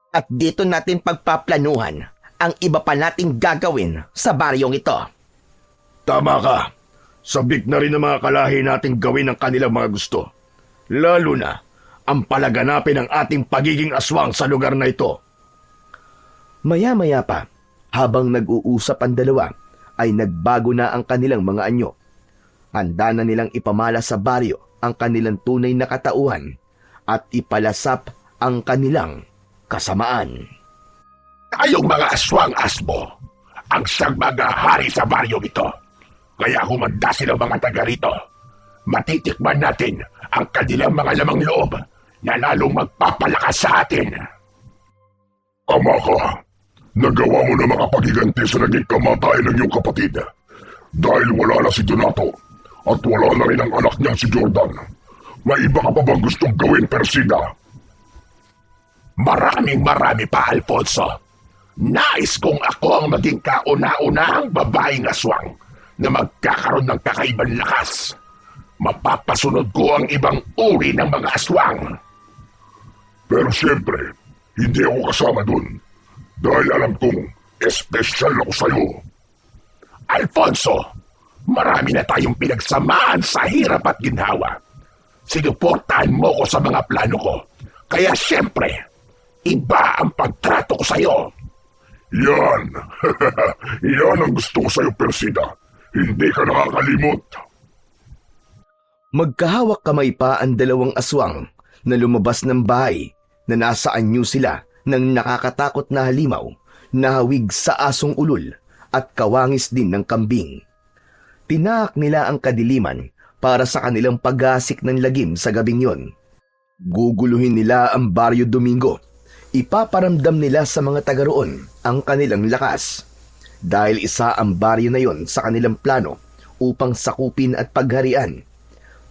[SPEAKER 4] At dito natin pagpaplanuhan ang iba pa nating gagawin sa baryong ito.
[SPEAKER 5] Tama ka. Sabik na rin ng mga kalahi nating gawin ang kanilang mga gusto. Lalo na ang palaganapin ng ating pagiging aswang sa lugar na ito.
[SPEAKER 1] Maya-maya pa, habang nag-uusap ang dalawa, ay nagbago na ang kanilang mga anyo. Handa na nilang ipamala sa baryo ang kanilang tunay na katauhan at ipalasap ang kanilang kasamaan.
[SPEAKER 6] Tayong mga aswang-asmo ang siyang mga hari sa baryo ito. Kaya humanda silang mga taga rito. Matitikman natin ang kanilang mga lamang loob na lalong magpapalakas sa atin. Ama ka, nagawa mo na mga pagiganti sa naging kamatayan ng iyong kapatid. Dahil wala na si Donato at wala na rin ang anak niya si Jordan. May iba ka pa bang gustong gawin, Persida? Marami pa, Alfonso. Nais kong ako ang maging kauna-unahang babaeng aswang na magkakaroon ng kakaibang lakas. Mapapasunod ko ang ibang uri ng mga aswang. Pero siyempre, hindi ako kasama dun. Dahil alam kong espesyal ako sa'yo. Alfonso, marami na tayong pinagsamaan sa hirap at ginhawa. Sinuportahan mo ko sa mga plano ko. Kaya siyempre, iba ang pagtrato ko sa'yo. Yan. Yan ang gusto ko sa'yo, Persida. Hindi ka nakakalimot.
[SPEAKER 1] Magkahawak kamay pa ang dalawang aswang na lumabas ng bahay na nasa anyo sila ng nakakatakot na halimaw na hawig sa asong ulol at kawangis din ng kambing. Tinaak nila ang kadiliman para sa kanilang paggasik ng lagim sa gabing yon. Guguluhin nila ang Baryo Domingo. Ipaparamdam nila sa mga taga roon ang kanilang lakas. Dahil isa ang baryo na yon sa kanilang plano upang sakupin at pagharian.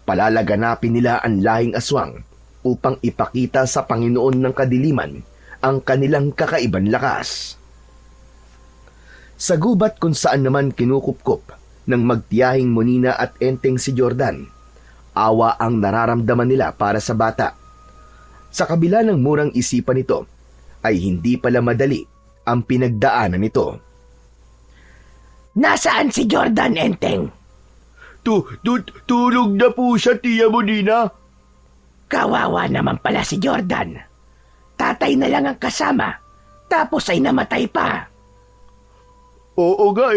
[SPEAKER 1] Palalaganapin nila ang lahing aswang upang ipakita sa Panginoon ng kadiliman ang kanilang kakaibang lakas. Sa gubat kung saan naman kinukupkop ng magtiyahing Monina at Enteng si Jordan, awa ang nararamdaman nila para sa bata. Sa kabila ng murang isipan nito, ay hindi pala madali ang pinagdaanan nito.
[SPEAKER 2] Nasaan si Jordan, Enteng?
[SPEAKER 3] Tulog na po siya, Tia Monina.
[SPEAKER 2] Kawawa naman pala si Jordan. Tatay na lang ang kasama, tapos ay namatay pa.
[SPEAKER 3] Oo nga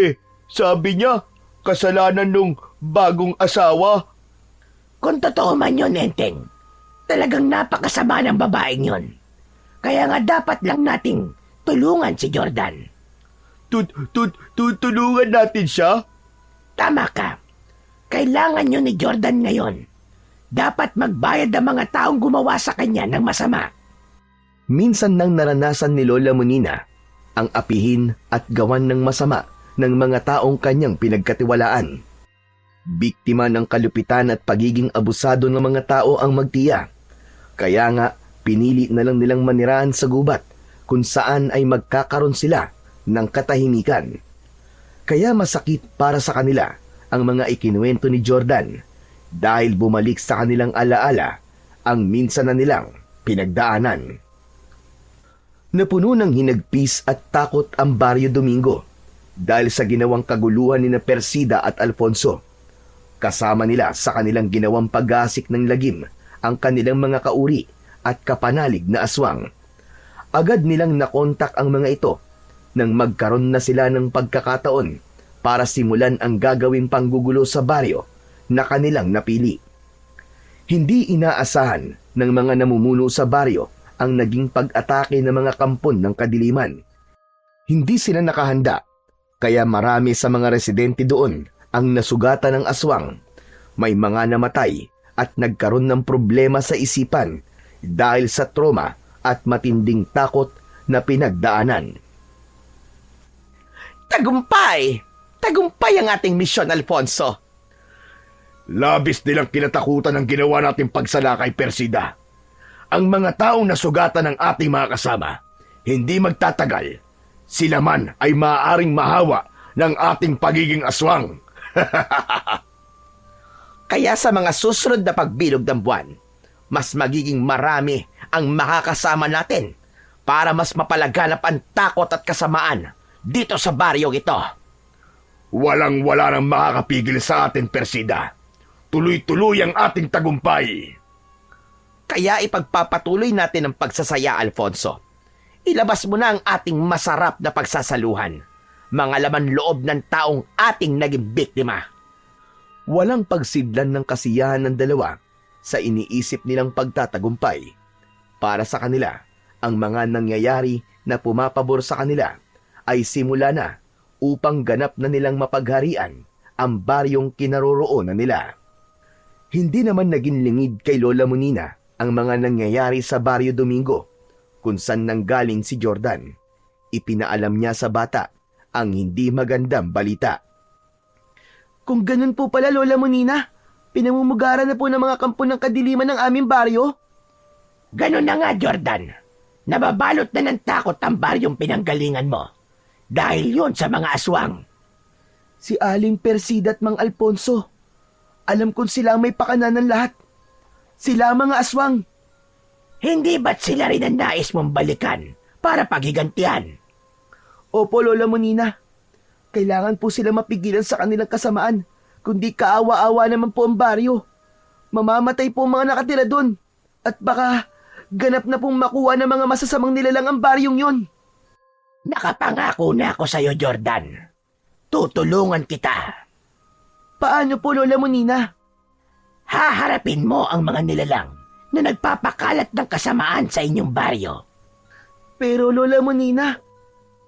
[SPEAKER 3] sabi niya, kasalanan nung bagong asawa.
[SPEAKER 2] Kung totoo man yun, Enteng, talagang napakasama ng babaeng yun. Kaya nga dapat lang nating tulungan si Jordan.
[SPEAKER 3] Tutulungan natin siya?
[SPEAKER 2] Tama ka. Kailangan nyo ni Jordan ngayon. Dapat magbayad ang mga taong gumawa sa kanya ng masama.
[SPEAKER 1] Minsan nang naranasan ni Lola Monina ang apihin at gawan ng masama ng mga taong kanyang pinagkatiwalaan. Biktima ng kalupitan at pagiging abusado ng mga tao ang magtiya. Kaya nga, pinili na lang nilang manirahan sa gubat kung saan ay magkakaroon sila ng katahimikan. Kaya masakit para sa kanila ang mga ikinuwento ni Jordan dahil bumalik sa kanilang alaala ang minsan na nilang pinagdaanan. Napuno ng hinagpis at takot ang Baryo Domingo dahil sa ginawang kaguluhan ni na Persida at Alfonso. Kasama nila sa kanilang ginawang paggasik ng lagim ang kanilang mga kauri at kapanalig na aswang. Agad nilang nakontak ang mga ito nang magkaroon na sila ng pagkakataon para simulan ang gagawing panggugulo sa baryo na kanilang napili. Hindi inaasahan ng mga namumuno sa baryo ang naging pag-atake ng mga kampon ng kadiliman. Hindi sila nakahanda, kaya marami sa mga residente doon ang nasugatan ng aswang. May mga namatay at nagkaroon ng problema sa isipan dahil sa trauma at matinding takot na pinagdaanan.
[SPEAKER 4] Tagumpay! Tagumpay ang ating misyon, Alfonso.
[SPEAKER 5] Labis nilang kinatakutan ang ginawa nating pagsalakay, Persida. Ang mga taong nasugatan ng ating mga kasama, hindi magtatagal. Sila man ay maaaring mahawa ng ating pagiging aswang.
[SPEAKER 4] Kaya sa mga susunod na pagbilog ng buwan, mas magiging marami ang makakasama natin para mas mapalaganap ang takot at kasamaan dito sa baryong ito.
[SPEAKER 5] Walang-wala nang makakapigil sa atin, Persida. Tuloy-tuloy ang ating tagumpay.
[SPEAKER 4] Kaya ipagpapatuloy natin ang pagsasaya, Alfonso. Ilabas mo na ang ating masarap na pagsasaluhan, mga laman loob ng taong ating naging biktima.
[SPEAKER 1] Walang pagsidlan ng kasiyahan ng dalawa sa iniisip nilang pagtatagumpay. Para sa kanila, ang mga nangyayari na pumapabor sa kanila ay simula na upang ganap na nilang mapagharian ang baryong kinaroroonan nila. Hindi naman naging lingid kay Lola Monina ang mga nangyayari sa Baryo Domingo kung saan nanggaling si Jordan. Ipinaalam niya sa bata ang hindi magandang balita.
[SPEAKER 3] Kung ganun po pala, Lola Monina, pinamumugaran na po ng mga kampo ng kadiliman ng aming baryo.
[SPEAKER 2] Ganun na nga, Jordan. Nababalot na ng takot ang baryong pinanggalingan mo. Dahil yun sa mga aswang.
[SPEAKER 3] Si Aling Persida at Mang Alfonso, alam kong sila ang may pakana ng lahat. Sila ang mga aswang.
[SPEAKER 2] Hindi ba't sila rin ang nais mong balikan para paghigantihan?
[SPEAKER 3] Opo, Lola Monina. Kailangan po sila mapigilan sa kanilang kasamaan, kundi kaawa-awa naman po ang baryo. Mamamatay po ang mga nakatira doon. At baka ganap na pong makuha ng mga masasamang nilalang ang baryong yon.
[SPEAKER 2] Nakapangako na ako sa'yo, Jordan. Tutulungan kita.
[SPEAKER 3] Paano po, Lola Monina?
[SPEAKER 2] Haharapin mo ang mga nilalang na nagpapakalat ng kasamaan sa inyong baryo.
[SPEAKER 3] Pero Lola Monina,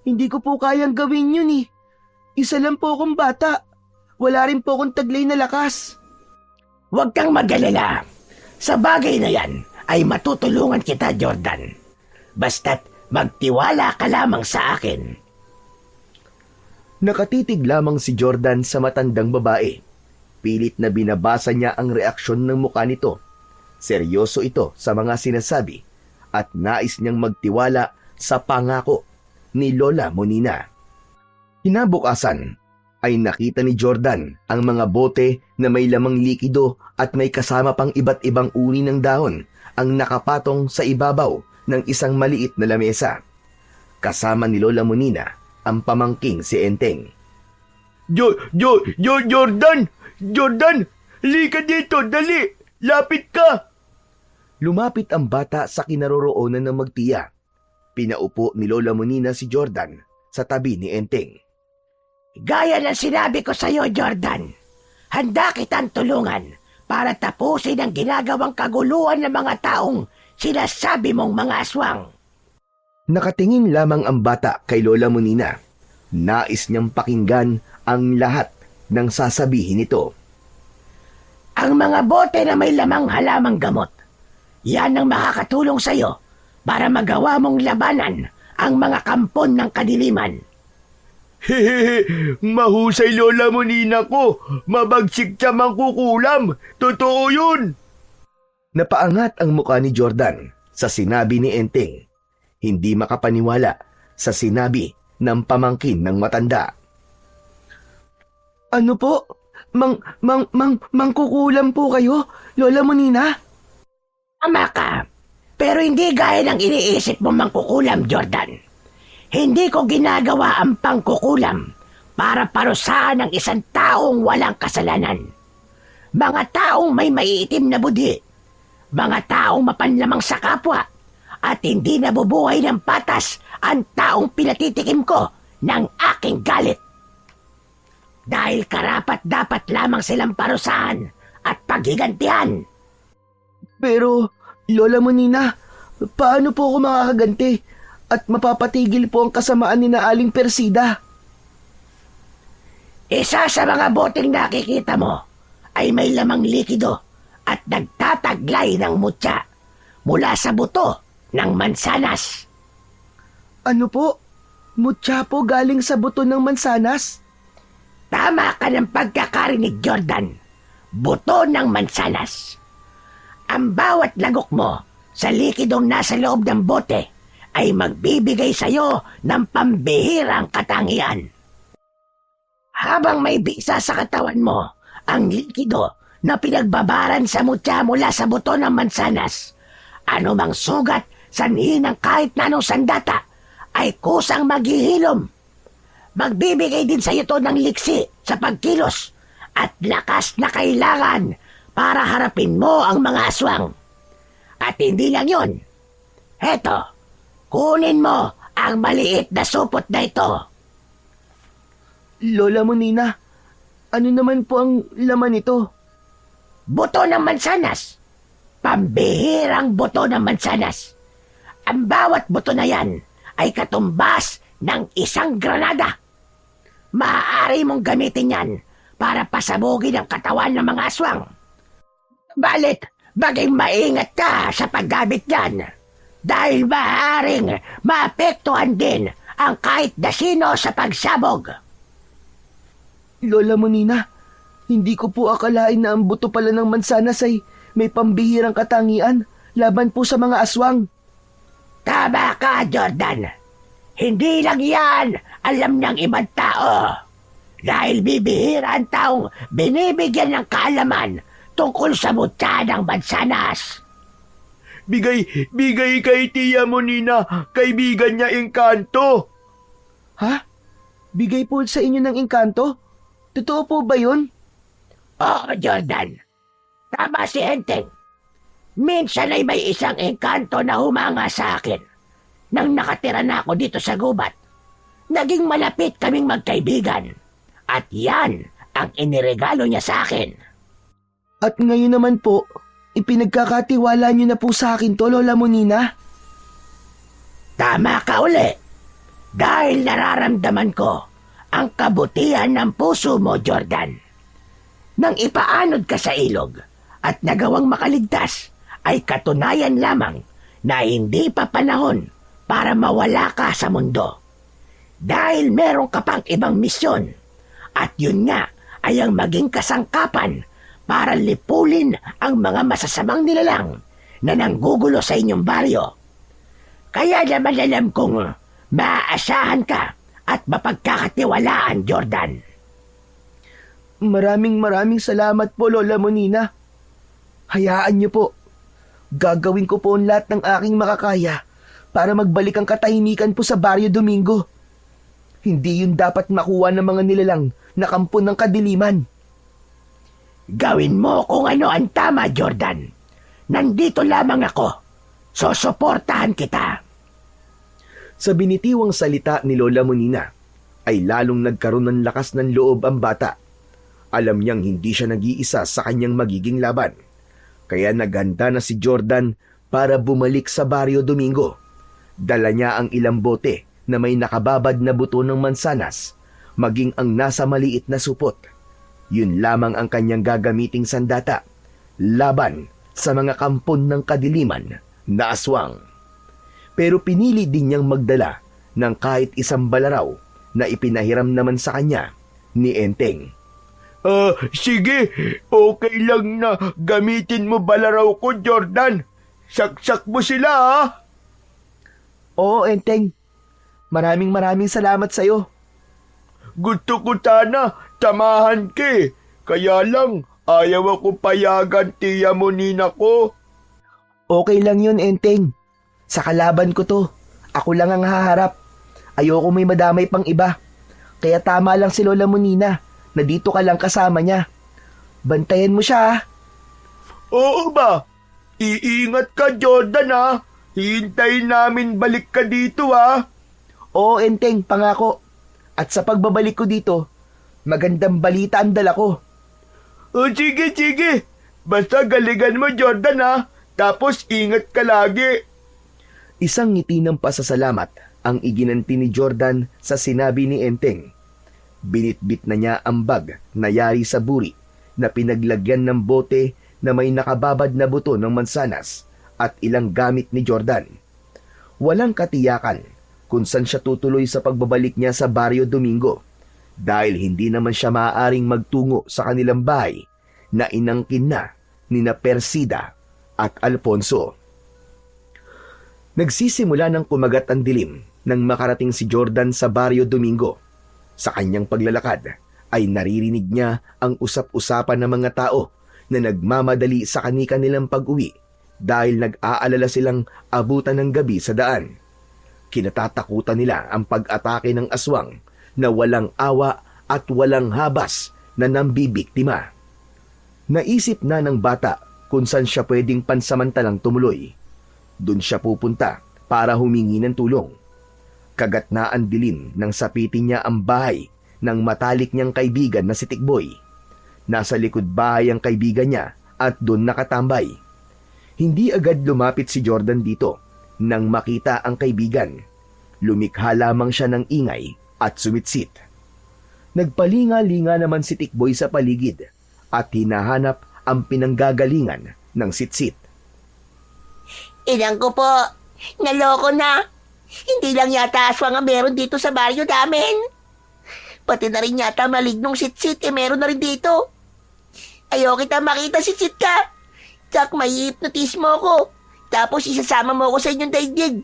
[SPEAKER 3] hindi ko po kayang gawin yun eh. Isa lang po akong bata. Wala rin po akong taglay na lakas.
[SPEAKER 2] Huwag kang mag-alala. Sa bagay na yan ay matutulungan kita, Jordan. Basta't magtiwala ka lamang sa akin.
[SPEAKER 1] Nakatitig lamang si Jordan sa matandang babae. Pilit na binabasa niya ang reaksyon ng mukha nito. Seryoso ito sa mga sinasabi at nais niyang magtiwala sa pangako ni Lola Monina. Kinabukasan ay nakita ni Jordan ang mga bote na may lamang likido at may kasama pang iba't ibang uri ng dahon ang nakapatong sa ibabaw ng isang maliit na lamesa. Kasama ni Lola Monina ang pamangking si Enteng.
[SPEAKER 5] Jordan! Jordan! Halika dito! Dali! Lapit ka!
[SPEAKER 1] Lumapit ang bata sa kinaroroonan ng magtiya. Pinaupo ni Lola Monina si Jordan sa tabi ni Enteng.
[SPEAKER 2] Gaya ng sinabi ko sa'yo, Jordan, handa kitang tulungan para tapusin ang ginagawang kaguluhan ng mga taong sinasabi mong mga aswang.
[SPEAKER 1] Nakatingin lamang ang bata kay Lola Monina. Nais niyang pakinggan ang lahat ng sasabihin nito.
[SPEAKER 2] Ang mga bote na may lamang halamang gamot, yan ang makakatulong sa'yo para magawa mong labanan ang mga kampon ng kadiliman.
[SPEAKER 5] Hehehe, mahusay Lola Monina ko. Mabagsik siya mangkukulam. Totoo yun.
[SPEAKER 1] Napaangat ang mukha ni Jordan sa sinabi ni Enteng. Hindi makapaniwala sa sinabi ng pamangkin ng matanda.
[SPEAKER 3] Ano po? Mangkukulam po kayo, Lola Monina?
[SPEAKER 2] Tama ka, pero hindi gaya ng iniisip mo mangkukulam, Jordan. Hindi ko ginagawa ang pangkukulam para parusahan ng isang taong walang kasalanan. Mga taong may maiitim na budhi, mga taong mapanlamang sa kapwa, at hindi nabubuhay ng patas ang taong pinatitikim ko ng aking galit. Dahil karapat dapat lamang silang parusahan at paghigantihan.
[SPEAKER 3] Pero, Lola Monina, paano po ako makakaganti at mapapatigil po ang kasamaan ni na Aling Persida?
[SPEAKER 2] Isa sa mga boteng nakikita mo ay may lamang likido at nagtataglay ng mutya mula sa buto ng mansanas.
[SPEAKER 3] Ano po? Mutya po galing sa buto ng mansanas?
[SPEAKER 2] Tama ka ng pagkakarinig, Jordan. buto ng mansanas. Ang bawat lagok mo sa likidong nasa loob ng bote ay magbibigay sa'yo ng pambihirang katangian. Habang may bisa sa katawan mo, ang likido na pinagbabaran sa mutya mula sa buto ng mansanas, anumang sugat sanhi ng kahit na anong sandata ay kusang maghihilom. Magbibigay din sa iyo to ng liksi sa pagkilos at lakas na kailangan para harapin mo ang mga aswang. At hindi lang yun. Heto, kunin mo ang maliit na supot na ito.
[SPEAKER 3] Lola Monina, ano naman po ang laman nito?
[SPEAKER 2] Buto ng mansanas. Pambihirang buto ng mansanas. Ang bawat buto na yan ay katumbas ng isang granada. Maaari mong gamitin yan para pasabugin ang katawan ng mga aswang. Balit, baging maingat ka sa paggamit yan dahil maaaring maapektuhan din ang kahit na sino sa pagsabog.
[SPEAKER 3] Lola Monina, hindi ko po akalain na ang buto pala ng mansanas ay may pambihirang katangian laban po sa mga aswang.
[SPEAKER 2] Tama ka, Jordan. Hindi lang yan alam ng ibang tao. Dahil bibihira ang taong binibigyan ng kaalaman tungkol sa mutya ng mansanas.
[SPEAKER 5] Bigay kay Tia Monina, kaibigan niya Engkanto.
[SPEAKER 3] Ha? Bigay po sa inyo ng engkanto? Totoo po ba yun?
[SPEAKER 2] Oo, Jordan. Tama si Enteng. Minsan ay may isang engkanto na humanga sa akin. Nang nakatira na ako dito sa gubat, naging malapit kaming magkaibigan. At yan ang iniregalo niya sa akin.
[SPEAKER 3] At ngayon naman po, ipinagkakatiwala niyo na po sa akin to, Lola Monina?
[SPEAKER 2] Tama ka uli. Dahil nararamdaman ko ang kabutihan ng puso mo, Jordan. Nang ipaanod ka sa ilog at nagawang makaligtas, ay katunayan lamang na hindi pa panahon para mawala ka sa mundo. Dahil meron ka pang ibang misyon, at yun nga ay ang maging kasangkapan para lipulin ang mga masasamang nilalang na nanggugulo sa inyong baryo. Kaya naman alam kong maaasahan ka at mapagkakatiwalaan, Jordan.
[SPEAKER 3] Maraming salamat po, Lola Monina. Hayaan niyo po. Gagawin ko po ang lahat ng aking makakaya para magbalik ang katahimikan po sa Baryo Domingo. Hindi yun dapat makuha ng mga nilalang na kampo ng kadiliman.
[SPEAKER 2] Gawin mo kung ano ang tama, Jordan. Nandito lamang ako. Susuportahan kita.
[SPEAKER 1] Sa binitiwang salita ni Lola Monina, ay lalong nagkaroon ng lakas ng loob ang bata. Alam niyang hindi siya nag-iisa sa kanyang magiging laban. Kaya naghanda na si Jordan para bumalik sa Baryo Domingo. Dala niya ang ilang bote na may nakababad na buto ng mansanas, maging ang nasa maliit na supot. Yun lamang ang kanyang gagamiting sandata, laban sa mga kampon ng kadiliman na aswang. Pero pinili din niyang magdala ng kahit isang balaraw na ipinahiram naman sa kanya ni Enteng.
[SPEAKER 5] Sige, okay lang na gamitin mo balaraw ko, Jordan. Saksak mo sila, ha?
[SPEAKER 3] Oo, Enteng. Maraming salamat sa'yo.
[SPEAKER 5] Gusto ko sana tamahan ka eh. Kaya lang, ayaw ako payagan Tia Monina ko.
[SPEAKER 3] Okay lang yun, Enteng. Sa kalaban ko to, ako lang ang haharap. Ayoko may madamay pang iba. Kaya tama lang si Lola Monina na dito ka lang kasama niya. Bantayan mo siya, ha?
[SPEAKER 5] Oo ba? Iingat ka, Jordan, ha? Hintayin namin balik ka dito, ha?
[SPEAKER 3] Oo, Enteng, pangako. At sa pagbabalik ko dito, magandang balita ang dala ko.
[SPEAKER 5] Sige. Basta galingan mo, Jordan, ha? Tapos ingat ka lagi.
[SPEAKER 1] Isang ngiti ng pasasalamat ang iginanti ni Jordan sa sinabi ni Enteng. Binitbit na niya ang bag na yari sa buri na pinaglagyan ng bote na may nakababad na buto ng mansanas at ilang gamit ni Jordan. Walang katiyakan kung saan siya tutuloy sa pagbabalik niya sa Baryo Domingo dahil hindi naman siya maaaring magtungo sa kanilang bahay na inangkin na nina Persida at Alfonso. Nagsisimula ng kumagat ang dilim nang makarating si Jordan sa Barrio Domingo. Sa kanyang paglalakad ay naririnig niya ang usap-usapan ng mga tao na nagmamadali sa kani-kanilang pag-uwi dahil nag-aalala silang abutan ng gabi sa daan. Kinatatakutan nila ang pag-atake ng aswang na walang awa at walang habas na nambibiktima. Naisip na ng bata kung saan siya pwedeng pansamantalang tumuloy. Doon siya pupunta para humingi ng tulong. Kagat na ang dilim nang sapitin niya ang bahay ng matalik niyang kaibigan na si Tikboy. Nasa likod bahay ang kaibigan niya at doon nakatambay. Hindi agad lumapit si Jordan dito nang makita ang kaibigan. Lumikha lamang siya ng ingay at sumitsit. Nagpalinga-linga naman si Tikboy sa paligid at hinahanap ang pinanggagalingan ng sitsit.
[SPEAKER 2] Inang ko po, naloko na. Hindi lang yata aswang ang meron dito sa baryo namin. Pati na rin yata malignong sitsit meron na rin dito. Ayaw kita makita sitsit ka. Jack, may hypnotis mo ko. Tapos isasama mo ko sa inyong daigdig.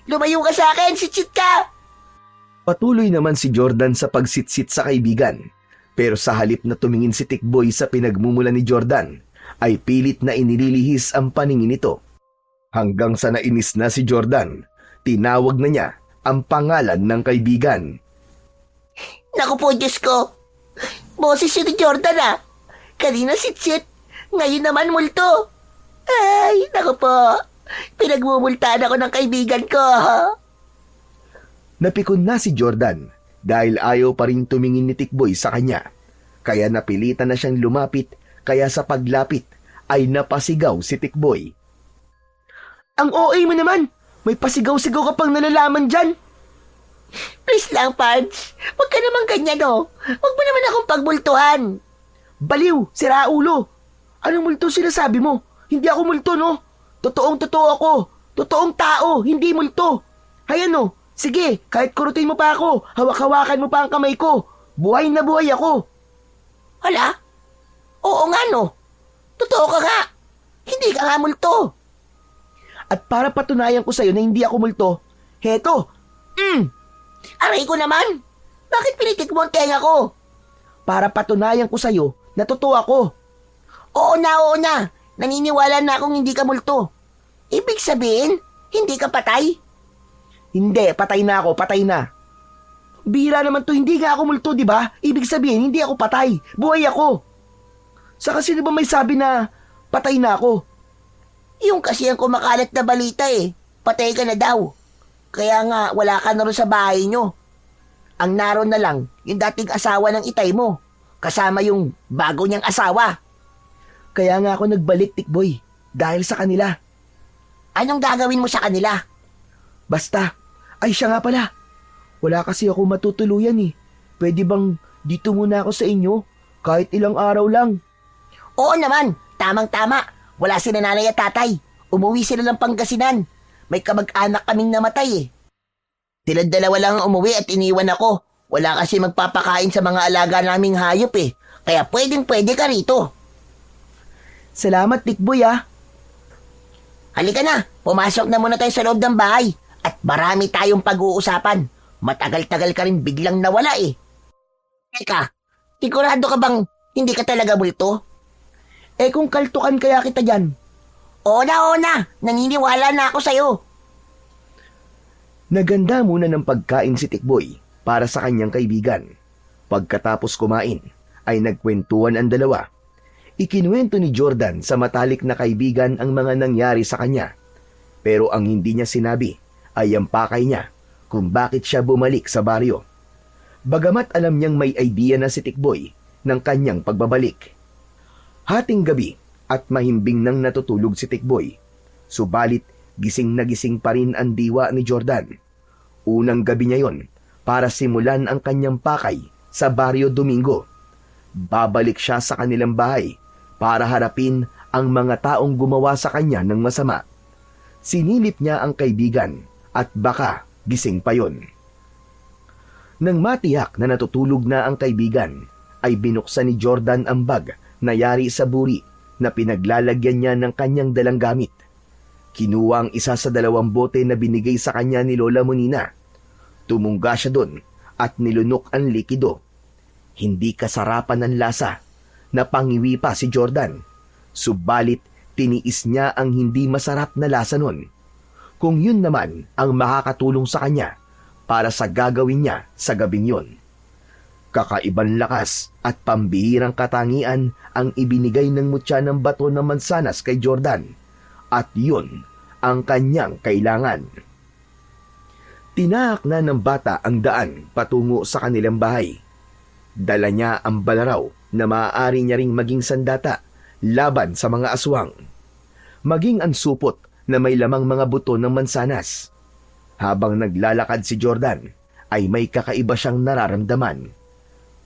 [SPEAKER 2] Lumayo ka sa akin, sitsit ka.
[SPEAKER 1] Patuloy naman si Jordan sa pagsitsit sa kaibigan. Pero sa halip na tumingin si Tikboy sa pinagmumula ni Jordan, ay pilit na inililihis ang paningin nito. Hanggang sa nainis na si Jordan, tinawag na niya ang pangalan ng kaibigan.
[SPEAKER 2] Naku po, Diyos ko. Boses si Jordan ah. Kanina sitsit, ngayon naman multo. Ay, naku po. Pinagmumultaan ako ng kaibigan ko.
[SPEAKER 1] Napikon na si Jordan dahil ayaw pa rin tumingin ni Tikboy sa kanya. Kaya napilitan na siyang lumapit, kaya sa paglapit ay napasigaw si Tikboy.
[SPEAKER 3] Ang OA mo naman! May pasigaw-sigaw ka pang nalalaman dyan!
[SPEAKER 2] Please lang, Pards. Huwag ka naman ganyan, oh. Huwag mo naman akong pagbultuhan.
[SPEAKER 3] Baliw! Siraulo! Anong multo sinasabi mo? Hindi ako multo, no? Totoong-totoo ako. Totoong tao, hindi multo. Hayan, no? Sige, kahit kurutin mo pa ako, hawak-hawakan mo pa ang kamay ko. Buhay na buhay ako.
[SPEAKER 2] Hala? Oo nga, no? Totoo ka nga. Hindi ka nga multo.
[SPEAKER 3] At para patunayan ko sa'yo na hindi ako multo, heto.
[SPEAKER 2] Aray ko naman. Bakit pinitik mo ang tenga ko?
[SPEAKER 3] Para patunayan ko sa'yo na totoo ako.
[SPEAKER 2] Oo na. Naniniwala na akong hindi ka multo. Ibig sabihin, hindi ka patay?
[SPEAKER 3] Hindi, patay na ako, patay na. Bira naman to, hindi nga ako multo, di ba? Ibig sabihin, hindi ako patay. Buhay ako. Saka sino ba may sabi na patay na ako?
[SPEAKER 2] Yung kasi ang kumakalat na balita patay ka na daw. Kaya nga, wala ka na rin sa bahay nyo. Ang naroon na lang, yung dating asawa ng itay mo. Kasama yung bago niyang asawa.
[SPEAKER 3] Kaya nga ako nagbalik, Tikboy. Dahil sa kanila.
[SPEAKER 2] Anong gagawin mo sa kanila?
[SPEAKER 3] Basta, ay siya nga pala. Wala kasi ako matutuluyan eh. Pwede bang dito muna ako sa inyo? Kahit ilang araw lang.
[SPEAKER 2] Oo naman, tamang-tama. Wala si nanay at tatay. Umuwi sila ng Pangasinan. May kamag-anak kaming namatay Silang dalawa lang ang umuwi at iniwan ako. Wala kasi magpapakain sa mga alaga naming hayop Kaya pwedeng-pwede ka rito.
[SPEAKER 3] Salamat, Tikboy ah.
[SPEAKER 2] Halika na, pumasok na muna tayo sa loob ng bahay. At marami tayong pag-uusapan. Matagal-tagal ka rin biglang nawala Teka, sigurado ka bang hindi ka talaga multo?
[SPEAKER 3] Kung kaltukan kaya kita dyan.
[SPEAKER 2] Oo na. Naniniwala na ako sa'yo.
[SPEAKER 1] Naganda muna ng pagkain si Tikboy para sa kanyang kaibigan. Pagkatapos kumain, ay nagkwentuhan ang dalawa. Ikinuwento ni Jordan sa matalik na kaibigan ang mga nangyari sa kanya. Pero ang hindi niya sinabi ay ang pakay niya kung bakit siya bumalik sa baryo. Bagamat alam niyang may idea na si Tikboy ng kanyang pagbabalik. Hating gabi at mahimbing nang natutulog si Tikboy. Subalit gising na gising pa rin ang diwa ni Jordan. Unang gabi niya yon para simulan ang kanyang pakay sa Barrio Domingo. Babalik siya sa kanilang bahay para harapin ang mga taong gumawa sa kanya ng masama. Sinilip niya ang kaibigan at baka gising pa yon. Nang matiyak na natutulog na ang kaibigan, ay binuksan ni Jordan ang bag nayari sa buri na pinaglalagyan niya ng kanyang dalang gamit. Kinuha ang isa sa 2 bote na binigay sa kanya ni Lola Monina. Tumungga siya doon at nilunok ang likido. Hindi kasarapan ng lasa. Napangiwi pa si Jordan. Subalit tiniis niya ang hindi masarap na lasa nun. Kung yun naman ang makakatulong sa kanya para sa gagawin niya sa gabing yun. Kakaibang lakas at pambihirang katangian ang ibinigay ng mutya ng bato ng mansanas kay Jordan. At yun ang kanyang kailangan. Tinahak na ng bata ang daan patungo sa kanilang bahay. Dala niya ang balaraw na maaari niya ring maging sandata laban sa mga aswang. Maging ang supot na may lamang mga buto ng mansanas. Habang naglalakad si Jordan, ay may kakaiba siyang nararamdaman.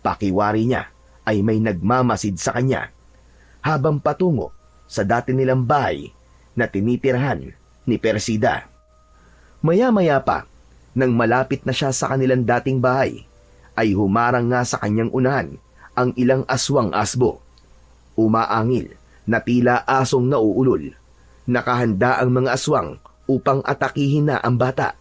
[SPEAKER 1] Pakiwari niya ay may nagmamasid sa kanya. Habang patungo sa dati nilang bahay na tinitirhan ni Persida. Maya-maya pa, nang malapit na siya sa kanilang dating bahay, ay humarang nga sa kanyang unahan ang ilang aswang asbo. Umaangil na tila asong nauulol. Nakahanda ang mga aswang upang atakihin na ang bata.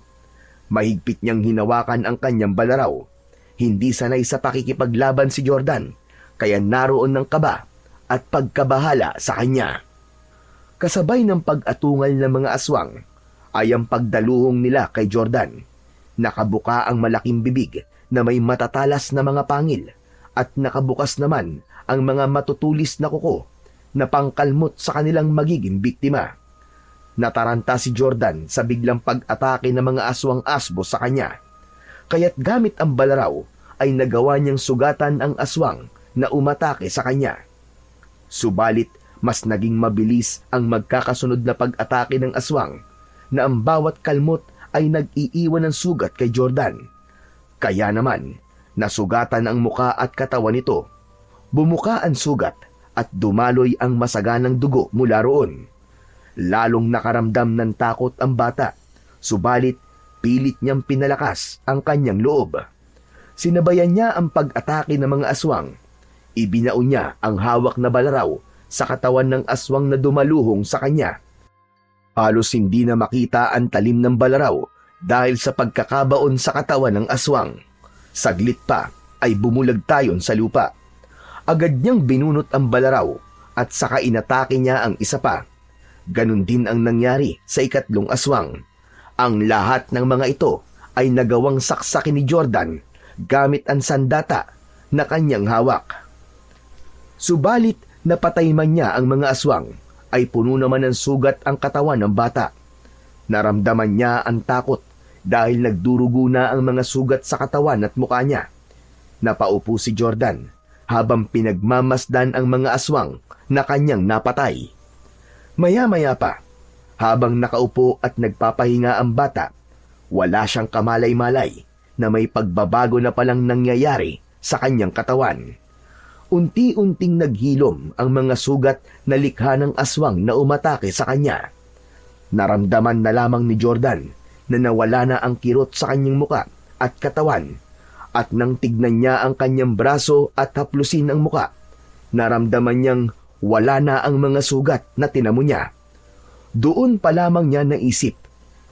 [SPEAKER 1] Mahigpit niyang hinawakan ang kanyang balaraw. Hindi sanay sa pakikipaglaban si Jordan, kaya naroon ng kaba at pagkabahala sa kanya. Kasabay ng pag-atungal ng mga aswang ay ang pagdaluhong nila kay Jordan. Nakabuka ang malaking bibig na may matatalas na mga pangil at nakabukas naman ang mga matutulis na kuko na pangkalmot sa kanilang magiging biktima. Nataranta si Jordan sa biglang pag-atake ng mga aswang asbo sa kanya. Kaya't gamit ang balaraw ay nagawa niyang sugatan ang aswang na umatake sa kanya. Subalit mas naging mabilis ang magkakasunod na pag-atake ng aswang na ang bawat kalmot ay nag-iiwan ng sugat kay Jordan. Kaya naman, nasugatan ang muka at katawan nito. Bumuka ang sugat at dumaloy ang masaganang dugo mula roon. Lalong nakaramdam ng takot ang bata, subalit pilit niyang pinalakas ang kanyang loob. Sinabayan niya ang pag-atake ng mga aswang. Ibinaon niya ang hawak na balaraw sa katawan ng aswang na dumaluhong sa kanya. Halos hindi na makita ang talim ng balaraw dahil sa pagkakabaon sa katawan ng aswang. Saglit pa ay bumulag tayon sa lupa. Agad niyang binunot ang balaraw at saka inatake niya ang isa pa. Ganon din ang nangyari sa ikatlong aswang. Ang lahat ng mga ito ay nagawang saksakin ni Jordan gamit ang sandata na kanyang hawak. Subalit napatay man niya ang mga aswang, ay puno naman ng sugat ang katawan ng bata. Naramdaman niya ang takot dahil nagdurugo na ang mga sugat sa katawan at mukha niya. Napaupo si Jordan habang pinagmamasdan ang mga aswang na kanyang napatay. Maya-maya pa, habang nakaupo at nagpapahinga ang bata, wala siyang kamalay-malay na may pagbabago na palang nangyayari sa kanyang katawan. Unti-unting naghilom ang mga sugat na likha ng aswang na umatake sa kanya. Naramdaman na lamang ni Jordan na nawala na ang kirot sa kanyang muka at katawan, at nang tignan niya ang kanyang braso at haplusin ang muka, naramdaman niyang wala na ang mga sugat na tinamo niya. Doon pa lamang niya naisip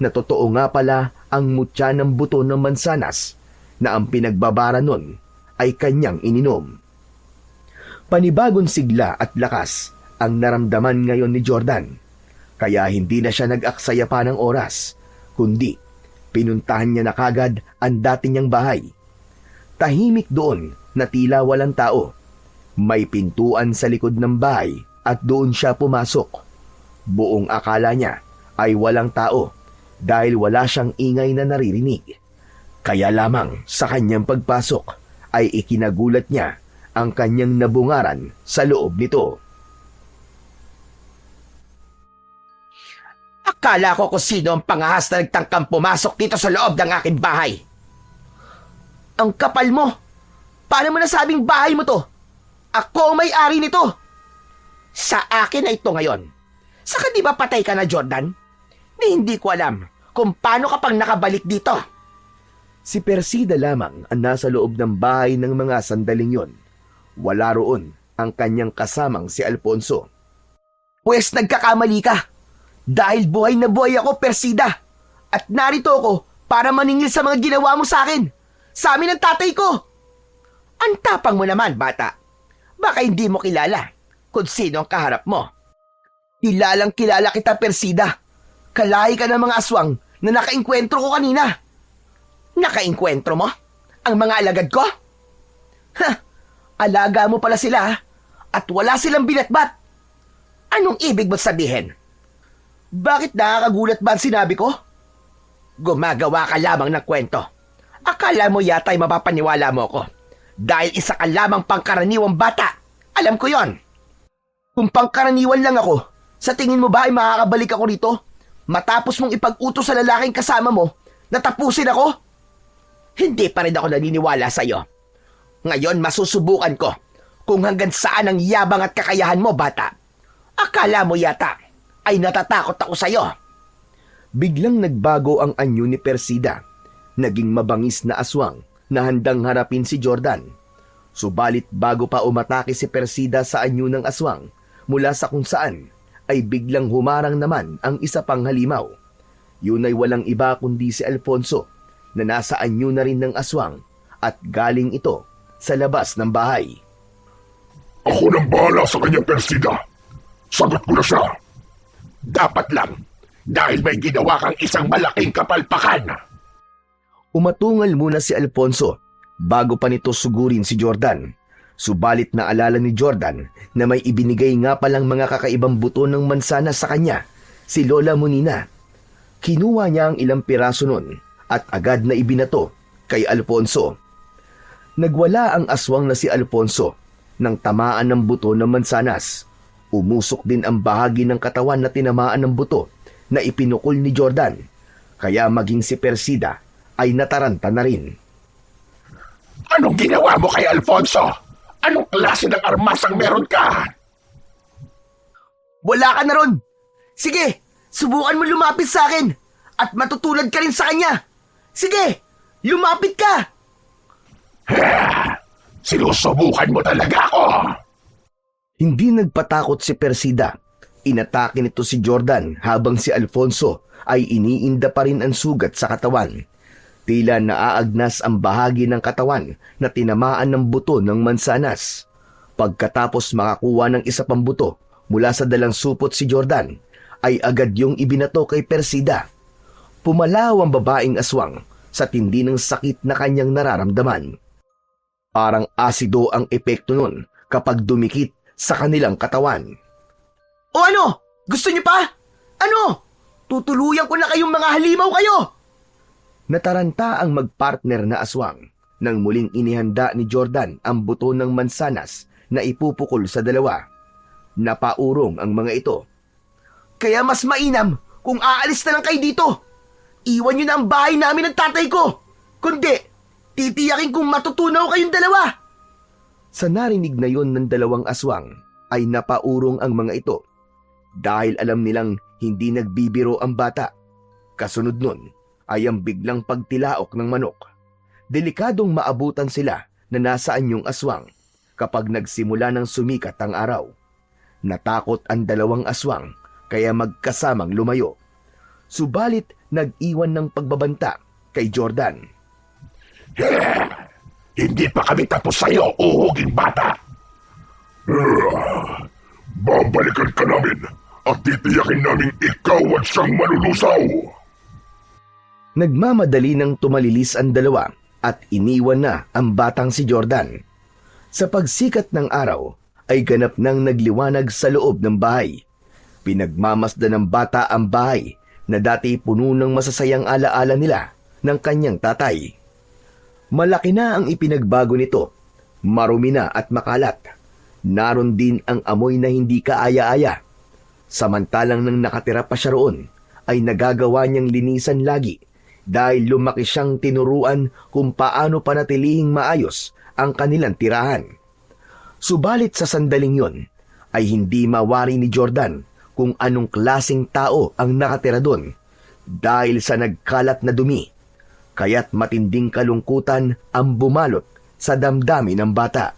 [SPEAKER 1] na totoo nga pala ang mutya ng buto ng mansanas na ang pinagbabara nun ay kanyang ininom. Panibagong sigla at lakas ang naramdaman ngayon ni Jordan, kaya hindi na siya nag-aksaya pa ng oras, kundi pinuntahan niya na kagad ang dati niyang bahay. Tahimik doon na tila walang tao. May pintuan sa likod ng bahay at doon siya pumasok. Buong akala niya ay walang tao dahil wala siyang ingay na naririnig. Kaya lamang sa kanyang pagpasok ay ikinagulat niya ang kanyang nabungaran sa loob nito.
[SPEAKER 4] Akala ko kung sino ang pangahas na nagtangkang pumasok dito sa loob ng aking bahay.
[SPEAKER 2] Ang kapal mo! Paano mo nasabing bahay mo to? Ako ang may-ari nito!
[SPEAKER 4] Sa akin na ito ngayon. Saka di ba patay ka na, Jordan? Hindi ko alam kung paano ka pang nakabalik dito.
[SPEAKER 1] Si Persida lamang ang nasa loob ng bahay ng mga sandaling yon. Wala roon ang kanyang kasamang si Alfonso.
[SPEAKER 4] Pwes nagkakamali ka. Dahil buhay na buhay ako, Persida. At narito ako para maningil sa mga ginawa mo sa akin. Sa amin ng tatay ko. Ang tapang mo naman, bata. Baka hindi mo kilala kung sino ang kaharap mo. Kilalang kilala kita, Persida. Kalahi ka ng mga aswang na nakainkwentro ko kanina. Nakainkwentro mo? Ang mga alagad ko? Ha! Alaga mo pala sila at wala silang binatbat. Anong ibig mo sabihin? Bakit nakakagulat ba ang sinabi ko? Gumagawa ka lamang ng kwento. Akala mo yata'y mapapaniwala mo ko. Dahil isa ka lamang pangkaraniwang bata. Alam ko yon. Kung pangkaraniwan lang ako, sa tingin mo ba ay makakabalik ako rito? Matapos mong ipag-utos sa lalaking kasama mo, natapusin ako? Hindi pa rin ako naniniwala sa'yo. Ngayon masusubukan ko kung hanggang saan ang yabang at kakayahan mo, bata. Akala mo yata ay natatakot ako sa'yo.
[SPEAKER 1] Biglang nagbago ang anyo ni Persida. Naging mabangis na aswang na handang harapin si Jordan. Subalit bago pa umatake si Persida sa anyo ng aswang, mula sa kung saan, ay biglang humarang naman ang isa pang halimaw. Yun ay walang iba kundi si Alfonso, na nasa anyo na rin ng aswang at galing ito sa labas ng bahay.
[SPEAKER 6] Ako nang bahala sa kanya, Persida. Sagot ko na siya. Dapat lang, dahil may ginawa kang isang malaking kapalpakan.
[SPEAKER 1] Umatungal muna si Alfonso bago pa nito sugurin si Jordan. Subalit naalala ni Jordan na may ibinigay nga palang mga kakaibang buto ng mansanas sa kanya, si Lola Monina. Kinuha niya ang ilang piraso nun at agad na ibinato kay Alfonso. Nagwala ang aswang na si Alfonso nang tamaan ng buto ng mansanas. Umusok din ang bahagi ng katawan na tinamaan ng buto na ipinukol ni Jordan, kaya maging si Persida ay nataranta na rin.
[SPEAKER 6] Anong ginawa mo kay Alfonso? Anong klase ng armas ang meron ka?
[SPEAKER 4] Wala ka na ron. Sige, subukan mo lumapit sa akin at matutulad ka rin sa kanya. Sige, lumapit ka.
[SPEAKER 6] Sinusubukan mo talaga ako.
[SPEAKER 1] Hindi nagpatakot si Persida. Inatake nito si Jordan habang si Alfonso ay iniinda pa rin ang sugat sa katawan. Tila naaagnas ang bahagi ng katawan na tinamaan ng buto ng mansanas. Pagkatapos makakuha ng isa pang buto mula sa dalang supot si Jordan, ay agad yung ibinato kay Persida. Pumalaw ang babaeng aswang sa tindi ng sakit na kanyang nararamdaman. Parang asido ang epekto nun kapag dumikit sa kanilang katawan.
[SPEAKER 4] O ano? Gusto niyo pa? Ano? Tutuluyan ko na kayong mga halimaw kayo!
[SPEAKER 1] Nataranta ang magpartner na aswang nang muling inihanda ni Jordan ang buto ng mansanas na ipupukol sa dalawa. Napaurong ang mga ito.
[SPEAKER 4] Kaya mas mainam kung aalis na lang kayo dito. Iwan niyo na ang bahay namin ng tatay ko. Kundi, titiyakin kong matutunaw kayong dalawa.
[SPEAKER 1] Sa narinig na yon ng dalawang aswang, ay napaurong ang mga ito. Dahil alam nilang hindi nagbibiro ang bata. Kasunod nun ay ang biglang pagtilaok ng manok. Delikadong maabutan sila na nasaan yung aswang kapag nagsimula ng sumikat ang araw. Natakot ang dalawang aswang kaya magkasamang lumayo. Subalit nag-iwan ng pagbabanta kay Jordan.
[SPEAKER 6] Hindi pa kami tapos sa'yo, uhuging bata. Babalikan ka namin at titiyakin namin ikaw at siyang malulusaw.
[SPEAKER 1] Nagmamadali nang tumalilis ang dalawa at iniwan na ang batang si Jordan. Sa pagsikat ng araw ay ganap nang nagliwanag sa loob ng bahay. Pinagmamasdan ng bata ang bahay na dati puno ng masasayang alaala nila ng kanyang tatay. Malaki na ang ipinagbago nito, marumi na at makalat. Naroon din ang amoy na hindi kaaya-aya. Samantalang nang nakatira pa siya roon, ay nagagawa niyang linisan lagi dahil lumaki siyang tinuruan kung paano panatilihing maayos ang kanilang tirahan. Subalit sa sandaling yon, ay hindi mawari ni Jordan kung anong klaseng tao ang nakatira doon dahil sa nagkalat na dumi. Kaya't matinding kalungkutan ang bumalot sa damdamin ng bata.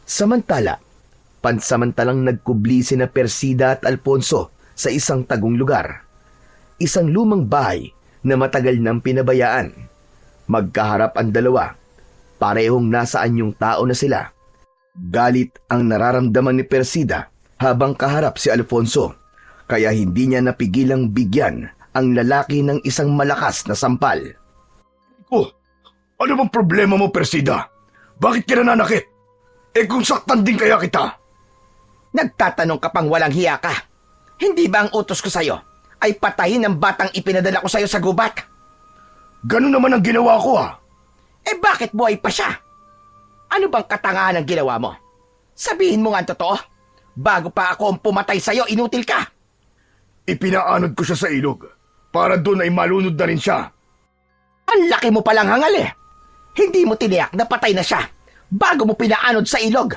[SPEAKER 1] Samantala, Pansamantalang nagkubli sina Persida at Alfonso sa isang tagong lugar. Isang lumang bahay na matagal nang pinabayaan. Magkaharap ang dalawa. Parehong nasa anyong tao na sila. Galit ang nararamdaman ni Persida habang kaharap si Alfonso, kaya hindi niya napigilang bigyan ang lalaki ng isang malakas na sampal.
[SPEAKER 5] Oh, ano bang problema mo, Persida? Bakit ka nananakit? Kung saktan din kaya kita?
[SPEAKER 4] Nagtatanong ka pang walang hiya ka. Hindi ba ang utos ko sa'yo ay patayin ang batang ipinadala ko sa'yo sa gubat?
[SPEAKER 5] Ganun naman ang ginawa ko
[SPEAKER 4] Bakit buhay pa siya? Ano bang katangahan ang ginawa mo? Sabihin mo nga ang totoo. Bago pa ako ang pumatay sa'yo, inutil ka.
[SPEAKER 5] Ipinaanod ko siya sa ilog para doon ay malunod na rin siya.
[SPEAKER 4] Ang laki mo palang hangal Hindi mo tiniyak na patay na siya bago mo pinaanod sa ilog.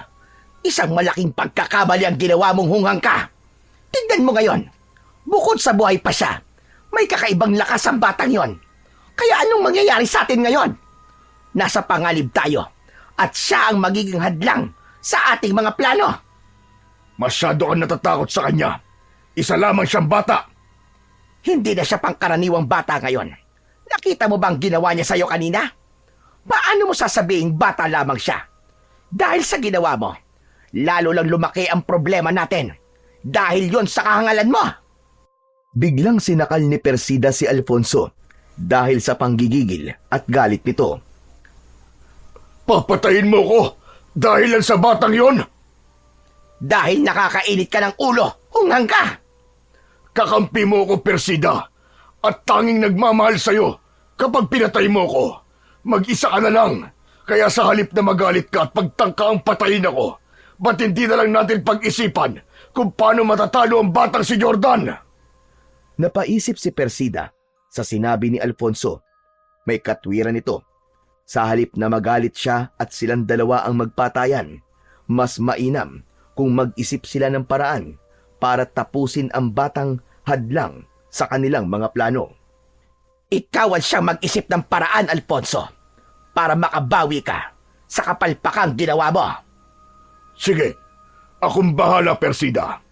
[SPEAKER 4] Isang malaking pagkakamali ang ginawa mong hunghang ka. Tignan mo ngayon. Bukod sa buhay pa siya, may kakaibang lakas ang batang yon. Kaya anong mangyayari sa atin ngayon? Nasa pangalib tayo at siya ang magiging hadlang sa ating mga plano.
[SPEAKER 5] Masyado kang natatakot sa kanya. Isa lamang siyang bata.
[SPEAKER 4] Hindi na siya pangkaraniwang bata ngayon. Nakita mo bang ginawa niya sa'yo kanina? Paano mo sasabihin bata lamang siya? Dahil sa ginawa mo, lalo lang lumaki ang problema natin. Dahil yon sa kahangalan mo.
[SPEAKER 1] Biglang sinakal ni Persida si Alfonso dahil sa panggigigil at galit nito.
[SPEAKER 5] Papatayin mo ko dahil lang sa batang yon?
[SPEAKER 4] Dahil nakakainit ka ng ulo, hunghang ka.
[SPEAKER 5] Kakampi mo ko, Persida, at tanging nagmamahal sa'yo kapag pinatay mo ko. Mag-isa ka na lang, kaya sa halip na magalit ka at pagtangka ang patayin ako, ba't hindi na lang natin pag-isipan kung paano matatalo ang batang si Jordan?
[SPEAKER 1] Napaisip si Persida sa sinabi ni Alfonso. May katwiran ito. Sa halip na magalit siya at silang dalawa ang magpatayan, mas mainam kung mag-isip sila ng paraan para tapusin ang batang hadlang sa kanilang mga plano.
[SPEAKER 4] Ikaw ang siyang mag-isip ng paraan, Alfonso, para makabawi ka sa kapalpakang ginawa mo.
[SPEAKER 5] Sige, akong bahala, Persida.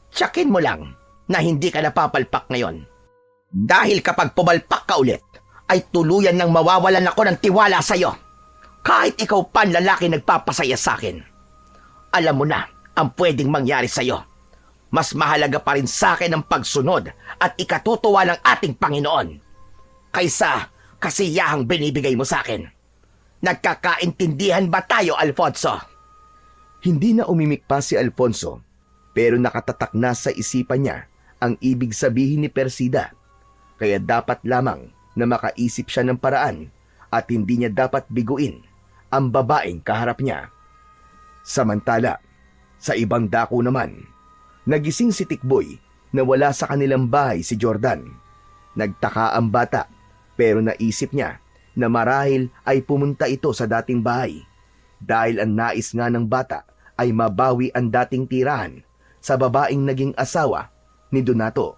[SPEAKER 4] Tiyakin mo lang na hindi ka napapalpak ngayon. Dahil kapag pumalpak ka ulit, ay tuluyan nang mawawalan ako ng tiwala sa'yo. Kahit ikaw pa ang lalaki nagpapasaya sa akin. Alam mo na ang pwedeng mangyari sa'yo. Mas mahalaga pa rin sa akin ang pagsunod at ikatutuwa ng ating Panginoon kaysa kasiyahang binibigay mo sa akin. Nagkakaintindihan ba tayo, Alfonso?
[SPEAKER 1] Hindi na umimik pa si Alfonso, pero nakatatak na sa isipan niya ang ibig sabihin ni Persida. Kaya dapat lamang na makaisip siya ng paraan at hindi niya dapat biguin ang babaeng kaharap niya. Samantala, sa ibang dako naman, nagising si Tikboy na wala sa kanilang bahay si Jordan. Nagtaka ang bata pero naisip niya na marahil ay pumunta ito sa dating bahay dahil ang nais nga ng bata ay mabawi ang dating tirahan sa babaeng naging asawa ni Donato.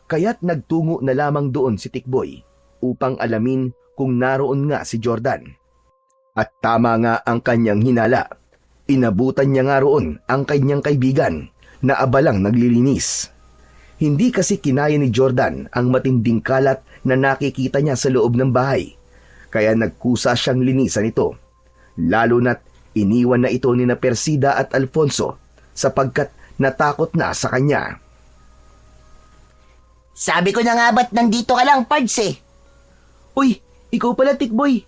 [SPEAKER 1] Kaya't nagtungo na lamang doon si Tikboy upang alamin kung naroon nga si Jordan. At tama nga ang kanyang hinala. Inabutan niya nga roon ang kanyang kaibigan na abalang naglilinis. Hindi kasi kinaya ni Jordan ang matinding kalat na nakikita niya sa loob ng bahay, kaya nagkusa siyang linisan ito. Lalo na't iniwan na ito ni na Persida at Alfonso sapagkat natakot na sa kanya.
[SPEAKER 2] Sabi ko na nga ba't nandito ka lang, Pards
[SPEAKER 3] Uy, ikaw pala, Tikboy.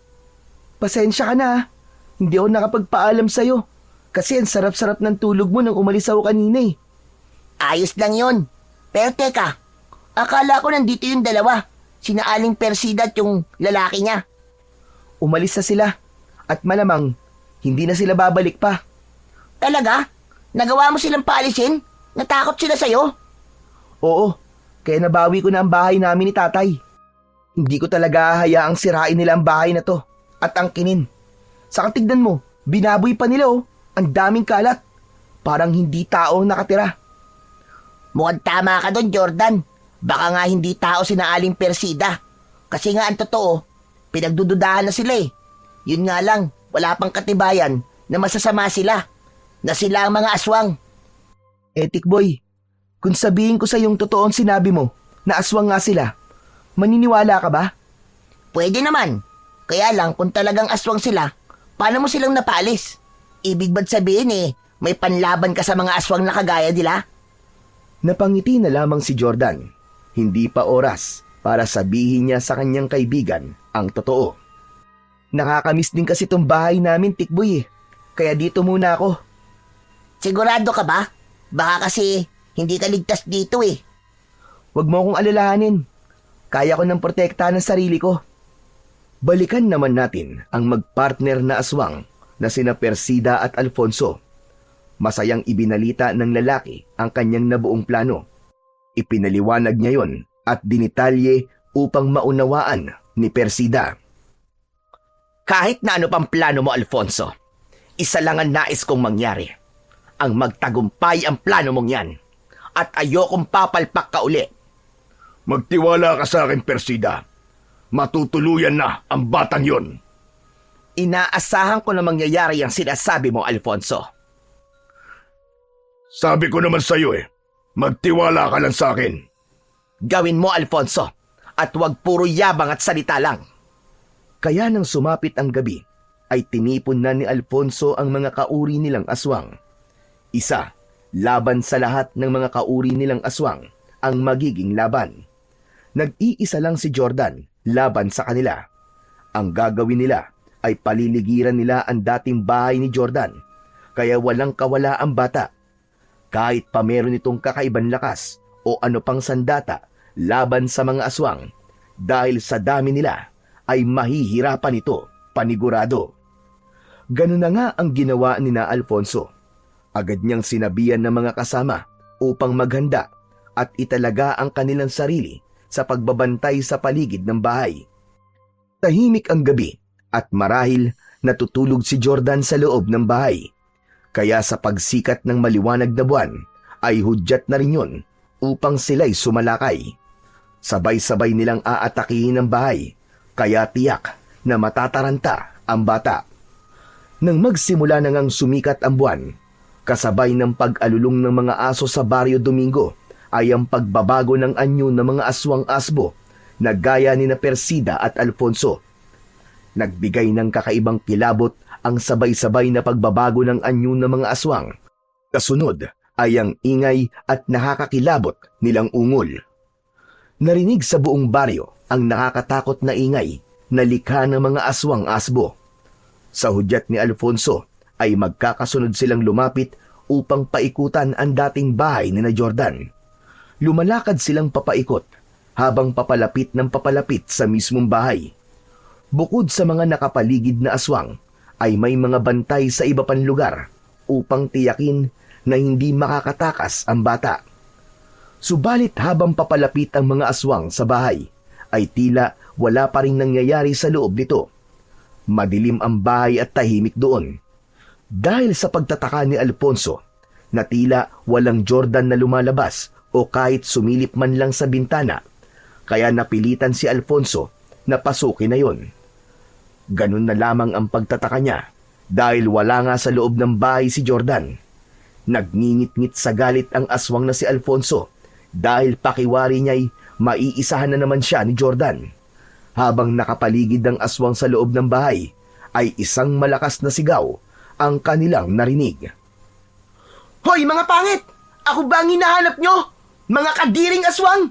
[SPEAKER 3] Pasensya ka na. Hindi ako nakapagpaalam sa'yo. Kasi ang sarap-sarap ng tulog mo nang umalis ako kanina
[SPEAKER 2] Ayos lang yun. Pero teka, akala ko nandito yung dalawa. Sina Aling Persida at yung lalaki niya.
[SPEAKER 3] Umalis na sila. At malamang, hindi na sila babalik pa.
[SPEAKER 2] Talaga? Nagawa mo silang paalisin? Natakot sila sa'yo?
[SPEAKER 3] Oo, kaya nabawi ko na ang bahay namin ni tatay. Hindi ko talaga hayaang sirain nila ang bahay na to at angkinin. Saka tignan mo, binaboy pa nila ang daming kalat. Parang hindi tao nakatira.
[SPEAKER 2] Mukhang tama ka doon, Jordan. Baka nga hindi tao sina Aling Persida. Kasi nga ang totoo, pinagdududahan na sila Yun nga lang, wala pang katibayan na masasama sila. na sila ang mga aswang.
[SPEAKER 3] Tikboy, kung sabihin ko sa yung totoong sinabi mo na aswang nga sila, maniniwala ka ba?
[SPEAKER 2] Pwede naman. Kaya lang kung talagang aswang sila, paano mo silang napalis? Ibig ba't sabihin may panlaban ka sa mga aswang na kagaya nila?
[SPEAKER 1] Napangiti na lamang si Jordan. Hindi pa oras para sabihin niya sa kanyang kaibigan ang totoo.
[SPEAKER 3] Nakakamiss din kasi tong bahay namin, Tikboy. Kaya dito muna ako.
[SPEAKER 2] Sigurado ka ba? Baka kasi hindi ka ligtas dito
[SPEAKER 3] Huwag mo akong alalahanin. Kaya ko nang protektahan ang sarili ko.
[SPEAKER 1] Balikan naman natin ang magpartner na aswang na sina Persida at Alfonso. Masayang ibinalita ng lalaki ang kanyang nabuong plano. Ipinaliwanag niya yon at dinitalye upang maunawaan ni Persida.
[SPEAKER 4] Kahit na ano pang plano mo, Alfonso, isa lang ang nais kong mangyari. Ang magtagumpay ang plano mong yan. At ayokong papalpak ka uli.
[SPEAKER 5] Magtiwala ka sa akin, Persida. Matutuluyan na ang batang yon.
[SPEAKER 4] Inaasahan ko na mangyayari ang sinasabi mo, Alfonso.
[SPEAKER 5] Sabi ko naman sa'yo magtiwala ka lang sa akin.
[SPEAKER 4] Gawin mo, Alfonso, at huwag puro yabang at salita lang.
[SPEAKER 1] Kaya nang sumapit ang gabi, ay tinipon na ni Alfonso ang mga kauri nilang aswang. Isa, laban sa lahat ng mga kauri nilang aswang, ang magiging laban. Nag-iisa lang si Jordan laban sa kanila. Ang gagawin nila ay paliligiran nila ang dating bahay ni Jordan, kaya walang kawala ang bata. Kahit pa meron itong kakaibang lakas o ano pang sandata laban sa mga aswang, dahil sa dami nila ay mahihirapan ito, panigurado. Ganun na nga ang ginawa ni na Alfonso. Agad niyang sinabihan ng mga kasama upang maghanda at italaga ang kanilang sarili sa pagbabantay sa paligid ng bahay. Tahimik ang gabi at marahil natutulog si Jordan sa loob ng bahay. Kaya sa pagsikat ng maliwanag na buwan ay hudyat na rin yun upang sila'y sumalakay. Sabay-sabay nilang aatakihin ang bahay, kaya tiyak na matataranta ang bata. Nang magsimula na ngang sumikat ang buwan, kasabay ng pag-alulong ng mga aso sa Barrio Domingo ay ang pagbabago ng anyo ng mga aswang asbo na gaya ni na Persida at Alfonso. Nagbigay ng kakaibang kilabot ang sabay-sabay na pagbabago ng anyo ng mga aswang. Kasunod ay ang ingay at nakakakilabot nilang ungol. Narinig sa buong baryo ang nakakatakot na ingay na likha ng mga aswang asbo. Sa hudyat ni Alfonso ay magkakasunod silang lumapit upang paikutan ang dating bahay ni na Jordan. Lumalakad silang papaikot habang papalapit ng papalapit sa mismong bahay. Bukod sa mga nakapaligid na aswang, ay may mga bantay sa iba pang lugar upang tiyakin na hindi makakatakas ang bata. Subalit habang papalapit ang mga aswang sa bahay, ay tila wala pa rin nangyayari sa loob nito. Madilim ang bahay at tahimik doon. Dahil sa pagtataka ni Alfonso, na tila walang Jordan na lumalabas o kahit sumilip man lang sa bintana, kaya napilitan si Alfonso na pasukin na yon. Ganun na lamang ang pagtataka niya dahil wala nga sa loob ng bahay si Jordan. Nagngingit-ngit sa galit ang aswang na si Alfonso dahil pakiwari niya'y maiisahan na naman siya ni Jordan. Habang nakapaligid ang aswang sa loob ng bahay, ay isang malakas na sigaw ang kanilang narinig.
[SPEAKER 3] Hoy mga pangit! Ako ba ang hinahanap nyo? Mga kadiring aswang!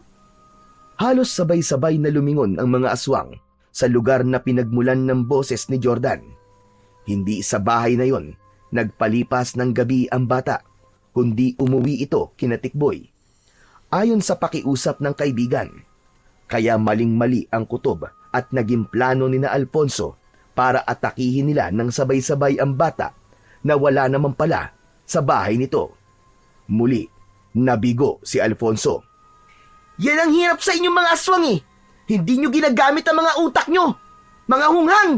[SPEAKER 1] Halos sabay-sabay na lumingon ang mga aswang sa lugar na pinagmulan ng boses ni Jordan. Hindi sa bahay na yon nagpalipas ng gabi ang bata, kundi umuwi ito kina Tikboy. Ayon sa pakiusap ng kaibigan, kaya maling-mali ang kutob at naging plano ni na Alfonso para atakihin nila ng sabay-sabay ang bata na wala naman pala sa bahay nito. Muli, nabigo si Alfonso.
[SPEAKER 3] Yan ang hirap sa inyong mga aswang Hindi nyo ginagamit ang mga utak nyo. Mga hunghang!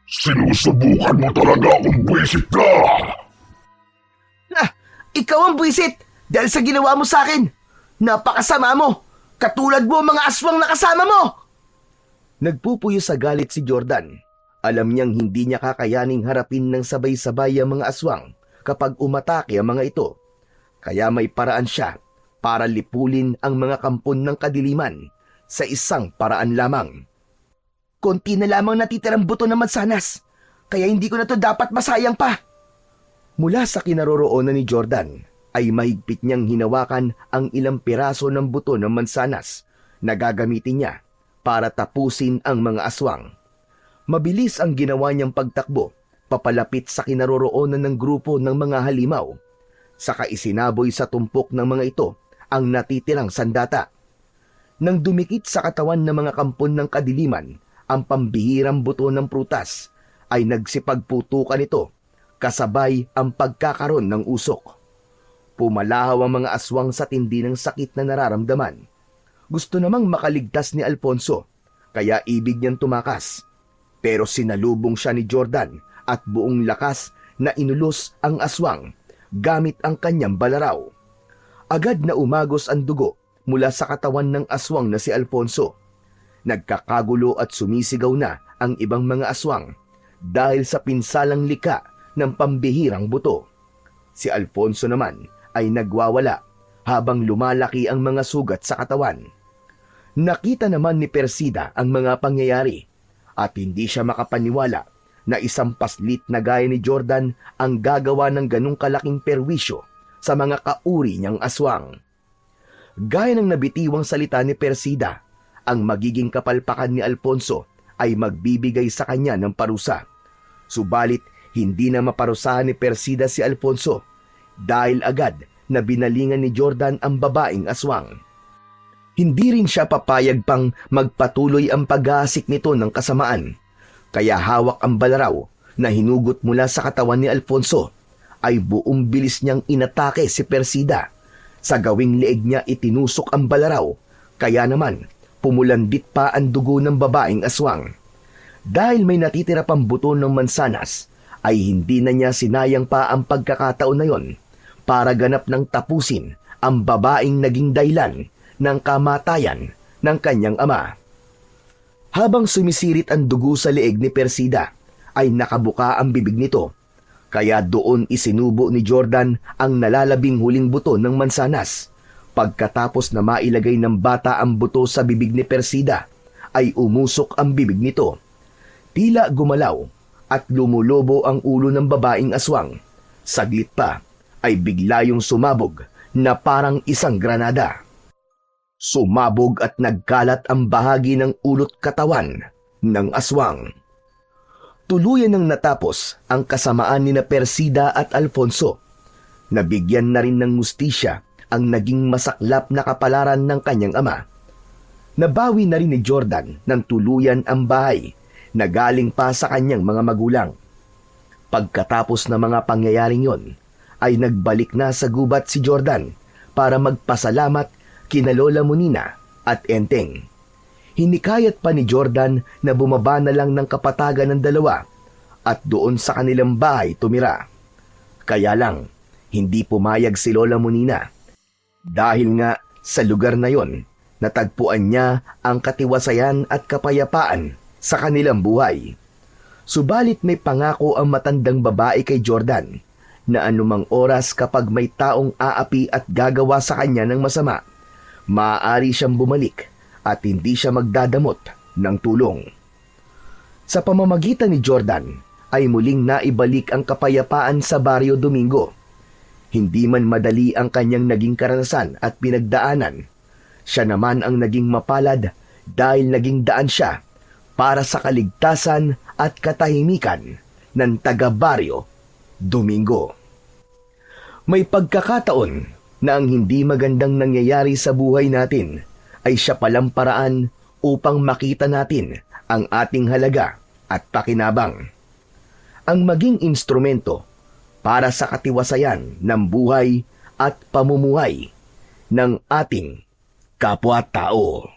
[SPEAKER 6] Sinusubukan mo talaga kung buwisit ka!
[SPEAKER 3] Ikaw ang buwisit dahil sa ginawa mo sa akin. Napakasama mo. Katulad mo mga aswang na kasama mo.
[SPEAKER 1] Nagpupuyo sa galit si Jordan. Alam niyang hindi niya kakayaning harapin ng sabay-sabay ang mga aswang, kapag umatake ang mga ito. Kaya may paraan siya para lipulin ang mga kampon ng kadiliman sa isang paraan lamang.
[SPEAKER 3] Konti na lamang natitirang buto ng mansanas, kaya hindi ko na to dapat masayang pa.
[SPEAKER 1] Mula sa kinaroroonan ni Jordan ay mahigpit niyang hinawakan ang ilang piraso ng buto ng mansanas na gagamitin niya para tapusin ang mga aswang. Mabilis ang ginawa niyang pagtakbo papalapit sa kinaroroonan ng grupo ng mga halimaw. Saka isinaboy sa tumpok ng mga ito ang natitirang sandata. Nang dumikit sa katawan ng mga kampon ng kadiliman ang pambihirang buto ng prutas, ay nagsipagputukan ito kasabay ang pagkakaroon ng usok. Pumalahaw ang mga aswang sa tindi ng sakit na nararamdaman. Gusto namang makaligtas ni Alfonso, kaya ibig niyang tumakas. Pero sinalubong siya ni Jordan at buong lakas na inulos ang aswang gamit ang kanyang balaraw. Agad na umagos ang dugo mula sa katawan ng aswang na si Alfonso. Nagkakagulo at sumisigaw na ang ibang mga aswang dahil sa pinsalang lika ng pambihirang buto. Si Alfonso naman ay nagwawala habang lumalaki ang mga sugat sa katawan. Nakita naman ni Persida ang mga pangyayari at hindi siya makapaniwala na isang paslit na gaya ni Jordan ang gagawa ng ganong kalaking perwisyo sa mga kauri niyang aswang. Gaya ng nabitiwang salita ni Persida, ang magiging kapalpakan ni Alfonso ay magbibigay sa kanya ng parusa. Subalit, hindi na maparusahan ni Persida si Alfonso dahil agad na binalingan ni Jordan ang babaeng aswang. Hindi rin siya papayag pang magpatuloy ang pag-aasik nito ng kasamaan. Kaya hawak ang balaraw na hinugot mula sa katawan ni Alfonso ay buong bilis niyang inatake si Persida. Sa gawing leeg niya itinusok ang balaraw, kaya naman pumulandit pa ang dugo ng babaeng aswang. Dahil may natitira pang buto ng mansanas, ay hindi na niya sinayang pa ang pagkakataon na yon para ganap ng tapusin ang babaeng naging dahilan ng kamatayan ng kanyang ama. Habang sumisirit ang dugo sa leeg ni Persida, ay nakabuka ang bibig nito. Kaya doon isinubo ni Jordan ang nalalabing huling buto ng mansanas. Pagkatapos na mailagay ng bata ang buto sa bibig ni Persida, ay umusok ang bibig nito. Tila gumalaw at lumulobo ang ulo ng babaeng aswang. Saglit pa ay bigla yung sumabog na parang isang granada. Sumabog at nagkalat ang bahagi ng ulot katawan ng aswang. Tuluyan nang natapos ang kasamaan ni na Persida at Alfonso. Nabigyan na rin ng hustisya ang naging masaklap na kapalaran ng kanyang ama. Nabawi na rin ni Jordan ng tuluyan ang bahay na galing pa sa kanyang mga magulang. Pagkatapos ng mga pangyayaring yon, ay nagbalik na sa gubat si Jordan para magpasalamat kina Lola Munina at Enteng. Hinikayat pa ni Jordan na bumaba na lang ng kapatagan ng dalawa at doon sa kanilang bahay tumira. Kaya lang, hindi pumayag si Lola Munina. Dahil nga sa lugar na yon, natagpuan niya ang katiwasayan at kapayapaan sa kanilang buhay. Subalit may pangako ang matandang babae kay Jordan na anumang oras kapag may taong aapi at gagawa sa kanya ng masama, maaari siyang bumalik at hindi siya magdadamot ng tulong. Sa pamamagitan ni Jordan ay muling naibalik ang kapayapaan sa Barrio Domingo. Hindi man madali ang kanyang naging karanasan at pinagdaanan, siya naman ang naging mapalad dahil naging daan siya para sa kaligtasan at katahimikan ng taga-Barrio Domingo. May pagkakataon na ang hindi magandang nangyayari sa buhay natin ay siya palang paraan upang makita natin ang ating halaga at pakinabang. Ang maging instrumento para sa katiwasayan ng buhay at pamumuhay ng ating kapwa-tao.